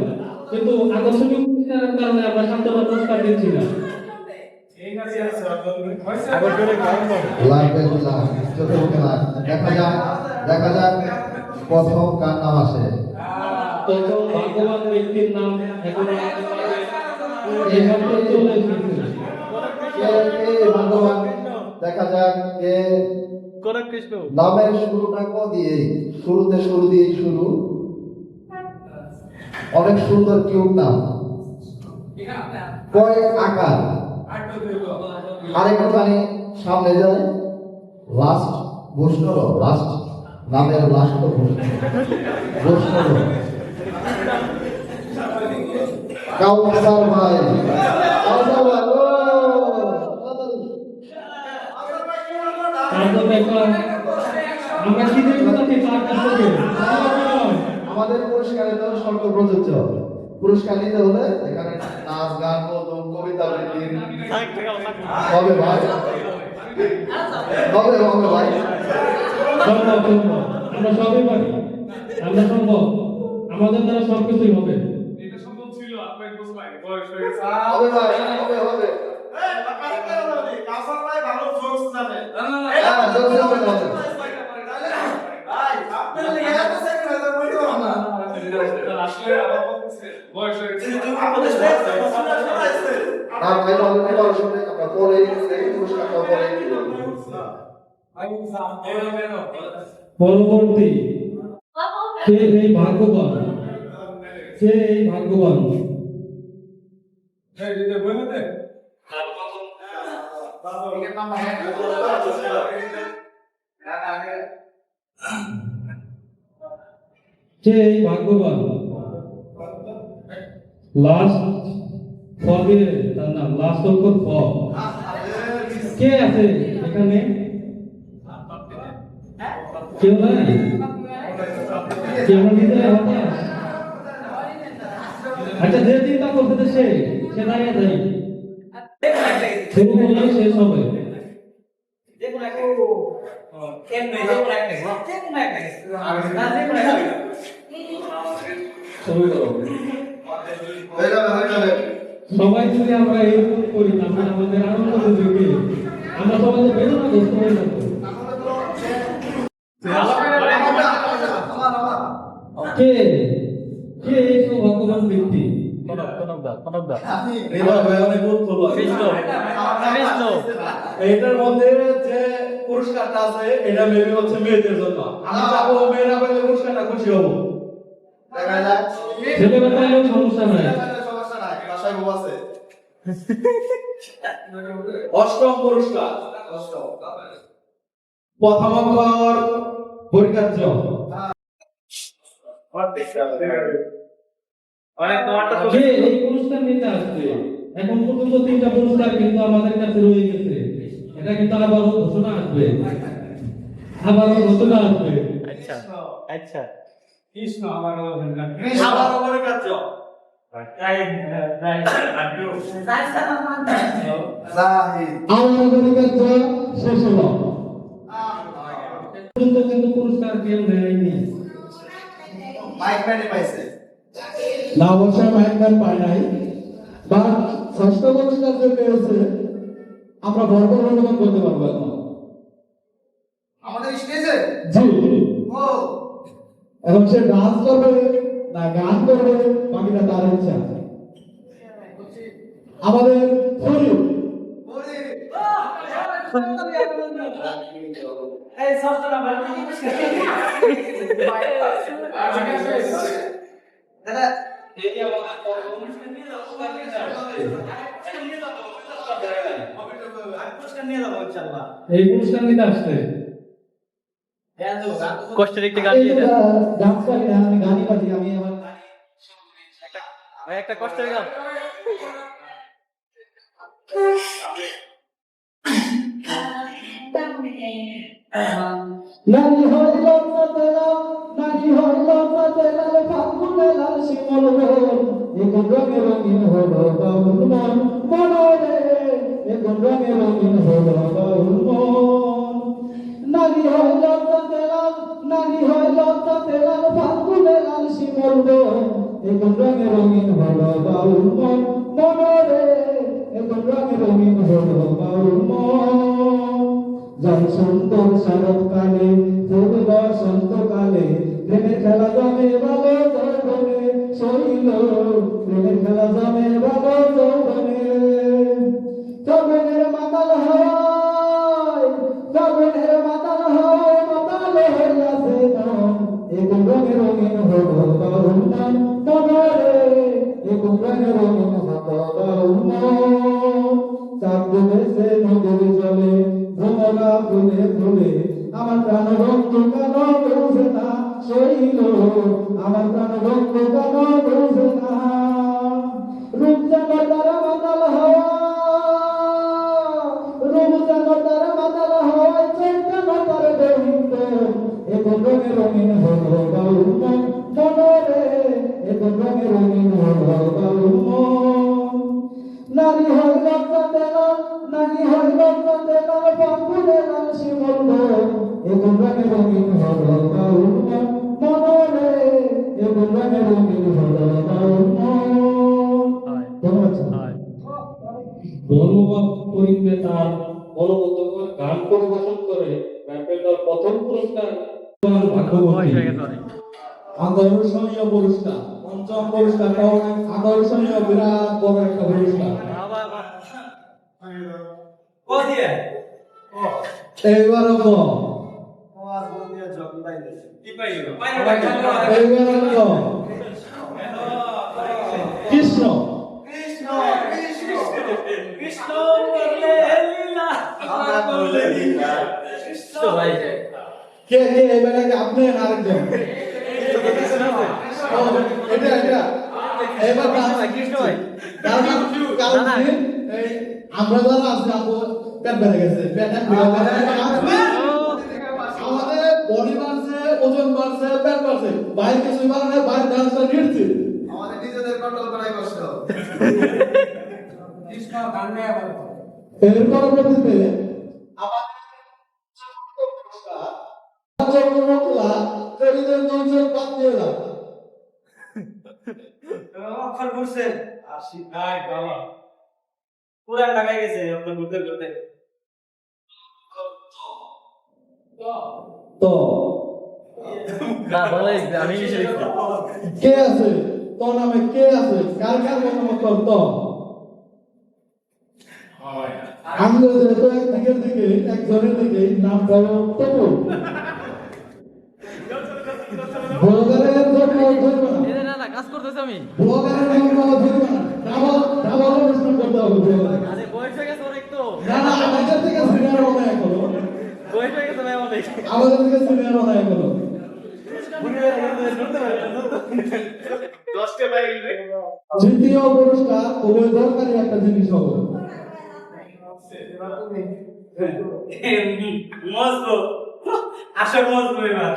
কিন্তু আকর্ষণীয় পুরস্কারের কারণে আমরা শান্তবার পুরস্কার দিচ্ছি না। দেখা যাক প্রথম কার নাম আসে। প্রথম ভাগ্যবান ব্যক্তির নাম এখন আমাদের মাঝে এই মুহূর্তে চলে এসেছে। ভাগ্যবান, দেখা যাক কে নামের শুরুটা দিয়ে শুরু দিয়ে শুরু। অনেক সুন্দর কিউট নাম, কয় আকার। আরেকটুখানি সামনে যায়, লাস্ট বৈষ্ণব, লাস্ট নামের লাস্ট বৈষ্ণব। কাউসার ভাই, কাউসার ভাই, ও তারপর দেখলাম আমরা কি দেখতে পাচ্ছি তার কাছ থেকে আমাদের পুরস্কারে তো শর্ত প্রযোজ্য। পুরস্কার নিতে হলে এখানে নাচ, গান, কৌতুক, কবিতা আবৃত্তি হবে ভাই, হবে ভাই। সম্ভব সম্ভব, আমরা সবই পারি, আমরা সম্ভব, আমাদের দ্বারা সবকিছুই হবে। এটা সম্ভব ছিল, আপনার একটু বয়স হয়ে গেছে। হবে ভাই, হবে হবে। কাউসার ভাই ভালো জোকস জানে। হ্যাঁ, জলদি হবে হবে। ভাই আপনি লিখে তো সেকেন্ড হয়ে যাবে না। আসলে আমার বয়স হয়ে গেছে। আমাদের সাথে আর ভাই অলরেডি পড়াশোনা আমরা পরে পুরস্কারটা পরে দিব। পরবর্তী কে এই ভাগ্যবান, কে এই ভাগ্যবান? কে এই ভাগ্যবান? লাস্ট ফবে তার নাম, লাস্ট অক্ষর ফ। কে আছে এখানে? কেউ নাই? কেউ নিজে হতাশ? আচ্ছা, যে চিন্তা করতে সে দাঁড়িয়ে যাই, শুরু করলে শেষ হবে। শুরু করো। হয়ে যাবে, হয়ে যাবে। সবাই যদি আমরা এইরকম করি তাহলে আমাদের আনন্দ দেখে আমরা সবাই বেদনাগ্রস্ত হয়ে যাবো। কে কে এই সৌভাগ্যবান ব্যক্তি? এটার মধ্যে যে পুরস্কারটা আছে এটা মেবি হচ্ছে মেয়েদের জন্য। আমি চাবো মেয়েরা পেলে পুরস্কারটা খুশি হবো। দেখা যাক। ছেলেবেলা পাইলেও সমস্যা নাই। সমস্যা নাই, বাসায় বউ আছে। অষ্টম পুরস্কার, প্রথম অক্ষর পরিকার্য। কে এই পুরস্কার নিতে আসছে? এখন পর্যন্ত 3টা পুরস্কার কিন্তু আমাদের কাছে রয়ে গেছে। এটা কিন্তু আবারও ঘোষণা আসবে, আবারও ঘোষণা আসবে। আচ্ছা আচ্ছা কৃষ্ণ আমারও আবার ওপরে কাজ জাহিদ। আমার পরিকার্য শেষ হলো। পর্যন্ত কিন্তু পুরস্কার কেউ নেয়নি। মাইক ম্যানে পাইছে। না অবশ্যই মাইকম্যান পায় নাই, বা ষষ্ঠ পুরস্কার যে পেয়েছে আমরা গর্ব অনুভব করতে পারবো এখন। আমাদের স্টেজে জি, ও এখন সে ডান্স করবে না গান করবে বাকিটা তার ইচ্ছা। আমাদের ফরিদ এই ষষ্ঠ নাম্বার দাদা এই পুরস্কার নিতে আসছে। কষ্টের একটি গান দিয়ে দেন ডান্স পারি না, আমি গানই পারি। আমি আমার ভাই, একটা কষ্টের গান। নারী হইল তেলা, নারী হইল তেলা, ফাগুনে লাল শিমল এখন রঙে রঙিন হলো বাউল মন মনরে এখন রঙে রঙিন হলো বাউল মন নারী হয় লজ্জা তেলাল নারী হয় লজ্জা তেলাল ফাল্গুনে লাল শিমল বন এখন রঙে রঙিন হলো বাউল মন মনরে এখন রঙে রঙিন হলো বাউল মন জল সুন্দর শরৎকালে ফুল বসন্তকালে প্রেমের খেলা জমে ভালো যৌবনে শৈল প্রেমের খেলা জমে ভালো যৌবনে যৌবনের মাতাল হয় যৌবনের মাতাল হয় মাতাল হইয়াছে মন এখন রঙে রঙিন হলো বাউল মন মনরে এখন রঙে রঙিন হলো বাউল মন চাঁদ ডুবেছে নদীর জলে ভ্রমরা ফুলে ফুলে আমার প্রাণ বন্ধু কেন বুঝে না শৈল আমার প্রাণ বন্ধু কেন বুঝে না রূপ যেন তারা মাতাল হওয়া রূপ যেন তারা মাতাল হওয়া চোখ যেন তার দেহিত এখন রঙে রঙিন হলো বাউল মন মনরে এখন রঙে রঙিন হলো বাউল মন নারী হয় লজ্জা তেলাল নারী হয় লজ্জা তেলাল ফাল্গুনে লাল শিমল বন এখন রঙে রঙিন হলো বাউল মন মনরে এখন রঙে রঙিন হলো বাউল মন ধন্যবাদ করিতে তার মনোমুগ্ধকর গান পরিবেশন করে ব্যান্ডের দল প্রথম পুরস্কার আকর্ষণীয় পুরস্কার পঞ্চম পুরস্কারটা অনেক আকর্ষণীয় বিরাট বড় একটা পুরস্কার এইবার কৃষ্ণ কে কে এবারে আপনি আরেকজন এটা এটা এবার কৃষ্ণ ভাই আমরা যারা আছি আপু পেট বেড়ে গেছে আমাদের বডি বাড়ছে ওজন বাড়ছে পেট বাড়ছে বাইরে কিছু বাড়ে না বাইরে ডান্সটা নিচ্ছে আমাদের নিজেদের কন্ট্রোল করাই কষ্ট এর পরবর্তীতে আমাদের চক্রবর্তীরা করিদের নজর বাদ দিয়ে দাও অক্ষর করছে পুরান লাগাই গেছে অক্ষর করতে করতে তো না বাংলা আমি ইংলিশে লিখছি কে আছে তো নামে কে আছে কার কার মতামত তো আমরা যেহেতু একদিকের দিকে একজনের দিকে নাম বলো তবু ব্লগারের জন্য ধরবে না না কাজ করতেছি আমি ব্লগারের জন্য ধরবে না ডাবল অনুষ্ঠান করতে হবে ব্লগারের আরে বয়স হয়ে গেছে অনেক তো না না আমাদের থেকে সিনিয়র অনেক হলো বয়স হয়ে গেছে ভাই অনেক আমাদের থেকে সিনিয়র অনেক হলো তৃতীয় পুরস্কার খুবই দরকারি একটা জিনিস হবে আশা মজবুত এবার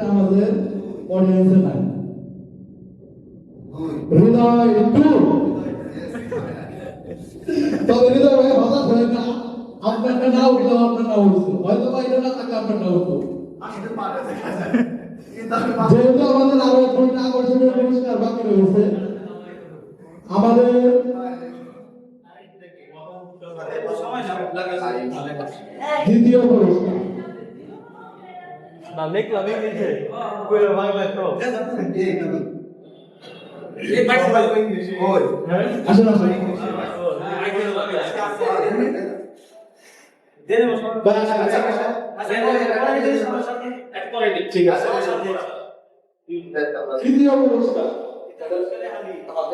আমাদের অডিয়েন্সে নাই হৃদয় তবে হৃদয় ভাই হঠাৎ হয় না আপনারটা না উঠলো আপনার না উঠছে হয়তো বা এটা না থাকে আপনার না উঠলো যেহেতু আমাদের আরো একটা আকর্ষণীয় পুরস্কার বাকি রয়েছে আমাদের দ্বিতীয় পুরস্কার না লিখলাম ইংলিশে কইলো বাংলা তো আসলে ঠিক আছে তৃতীয় পুরস্কার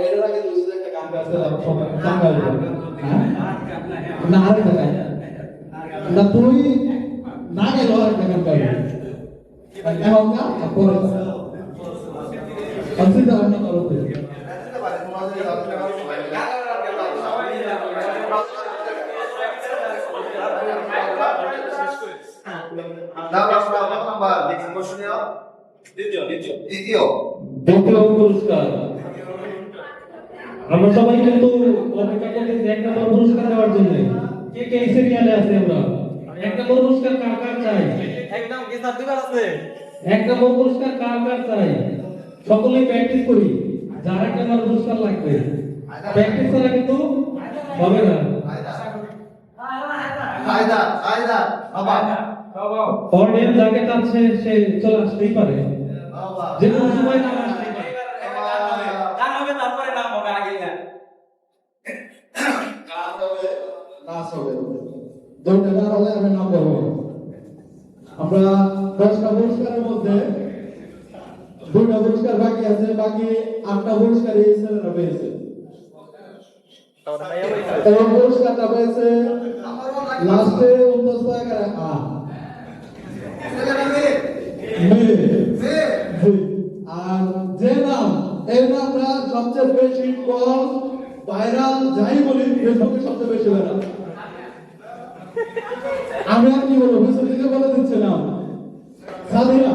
এর আগে দুসরা একটা গান গাইতে না আরেকটা গাই না তুই না গেল আরেকটা গান গাই এখন না পরে চিন্তা ভাবনা করো নাম্বার নেক্সট প্রশ্ন দ্বিতীয় দ্বিতীয় পুরস্কার আমরা সবাই কিন্তু অপেক্ষা করতেছি 1 নম্বর পুরস্কার দেওয়ার জন্য। কে কে সিরিয়ালে আছে? আমরা 1 নম্বর পুরস্কার কার কার চাই? একদম কি স্যার দিবার আছে 1 নম্বর পুরস্কার কার কার চাই? সকলেই প্র্যাকটিস করি, যার 1 নম্বর পুরস্কার লাগবে। প্র্যাকটিস করা কিন্তু হবে না। ফায়দা বাবা অডিয়েন্স যাকে চাচ্ছে সে চলে আসতেই পারে, যে কোনো সময় নাম আসতেই পারে। গান হবে তারপরে নাম হবে আগে না নাচ হবে, দুইটা গান হলে আমি নাম বলবো। আমরা 10টা পুরস্কারের মধ্যে 2টা পুরস্কার বাকি আছে, বাকি 8টা পুরস্কার এই ছেলেরা পেয়েছে। এবং পুরস্কারটা পেয়েছে লাস্টে 19 জায়গায় আর যে নাম এই নামটা সবচেয়ে বেশি কম ভাইরাল যাই বলি ফেসবুকে সবচেয়ে বেশি ভাইরাল। আমি আর কি বলবো, ফেসবুকে বলে দিচ্ছিলাম সাদিরা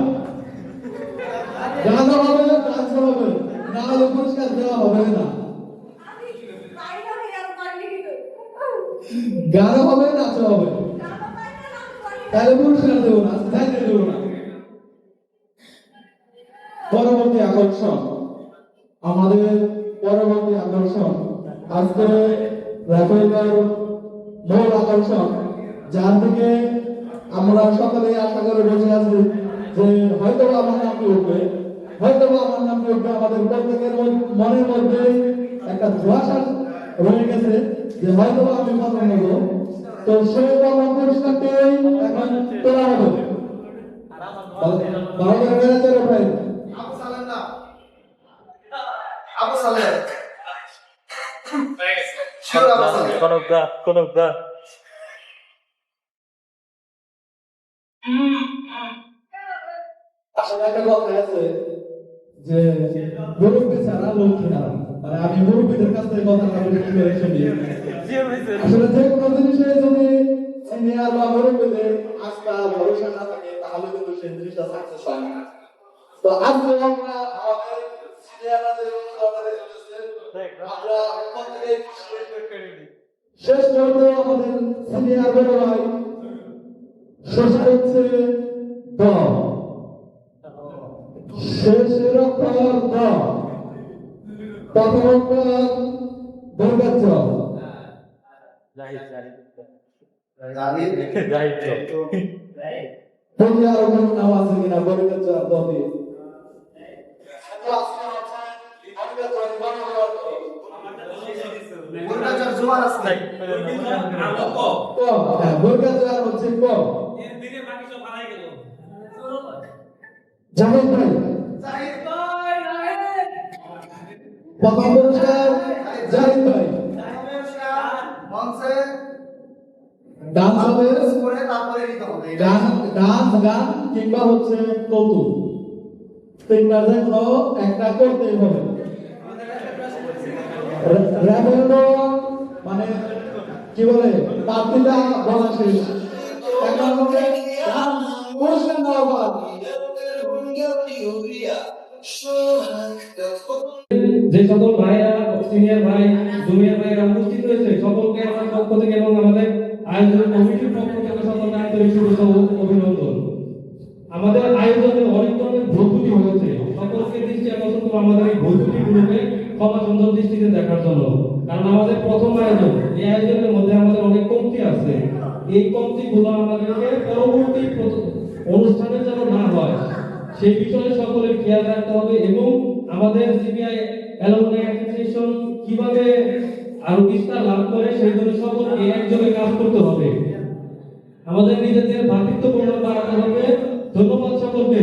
গান হবে, ডান্স হবে, না হলে পুরস্কার দেওয়া হবে না। গান হবে, নাচ হবে, তাহলে পুরস্কার দেবো না, চাইতে দেবো না। পরবর্তী আকর্ষণ, আমাদের পরবর্তী আকর্ষণ আজকে রাফেলকার মূল আকর্ষণ, যার থেকে আমরা সকলে আশা করে বসে আছি যে হয়তো আমার নামটি উঠবে, হয়তো আমার নামটি উঠবে। আমাদের প্রত্যেকের মনের মধ্যে একটা ধোঁয়াশা রয়ে গেছে যে হয়তো আমি প্রথম নেব। তো সেই প্রথম পুরস্কারটি এখন তোলা হবে। ভালো করে বেড়াতে ভাই আবু সালেহ শিওর আবু সালেহ কোনটা আসলে একটা কথা আছে যে মুরব্বী ছাড়া লক্ষ্মী হারাম। মানে আমি মুরব্বীদের কাছ থেকে কথাটা বেশি করে শুনি। আসলে যে কোনো জিনিসে যদি সিনিয়র বা মুরব্বীদের আস্থা ভরসা না থাকে তাহলে কিন্তু সেই জিনিসটা সাকসেস হয় না। তো আজকে আমরা আমাদের সিনিয়ররা যে কথাটা বলেছে আমরা প্রত্যেকেই শেষ পর্যন্ত আমাদের সিনিয়র বড় ভাই শেষ হচ্ছে দল শেষের অক্ষর দ, প্রথম অক্ষর বর্গাচ্ছ। তুমি আর কোন নাম আছে কিনা বর্গাচ্ছ দ দিয়ে? জোয়ার আছে বর্গাচ্ছ হচ্ছে ক। জামিল ভাই প্রথম পুরস্কার জাহিদ ভাই। মঞ্চে ডান্স হবে, করে তারপরে নিতে হবে। ডান্স গান কিংবা হচ্ছে কৌতুক, তিনটার যে কোনো একটা করতেই হবে। র্যাপের মানে কি বলে পার্টিটা বলা শেষ, এখন হচ্ছে পুরস্কার নেওয়া বাদ। যে সকল ভাইরা সিনিয়র ভাই জুনিয়র ভাইরা উপস্থিত হয়েছে সকলকে আমার পক্ষ থেকে এবং আমাদের আয়োজন কমিটির পক্ষ থেকে সকলকে আন্তরিক শুভেচ্ছা ও অভিনন্দন। আমাদের আয়োজনে অনেক ধরনের ভুলত্রুটি হয়েছে, সকলকে দৃষ্টি আকর্ষণ করবো আমাদের এই ভুলত্রুটিগুলোকে ক্ষমা সুন্দর দৃষ্টিতে দেখার জন্য। কারণ আমাদের প্রথম আয়োজন, এই আয়োজনের মধ্যে আমাদের অনেক কমতি আছে, এই কমতিগুলো আমাদেরকে পরবর্তী অনুষ্ঠানে যেন না হয় সেই বিষয়ে সকলের খেয়াল রাখতে হবে এবং আমাদের সিপিআই অ্যালুমনাই অ্যাসোসিয়েশন কিভাবে আরো বিস্তার লাভ করে সেই জন্য সকলকে একযোগে কাজ করতে হবে। আমাদের নিজেদের ভ্রাতৃত্বপূর্ণ বাড়াতে হবে। ধন্যবাদ সকলকে।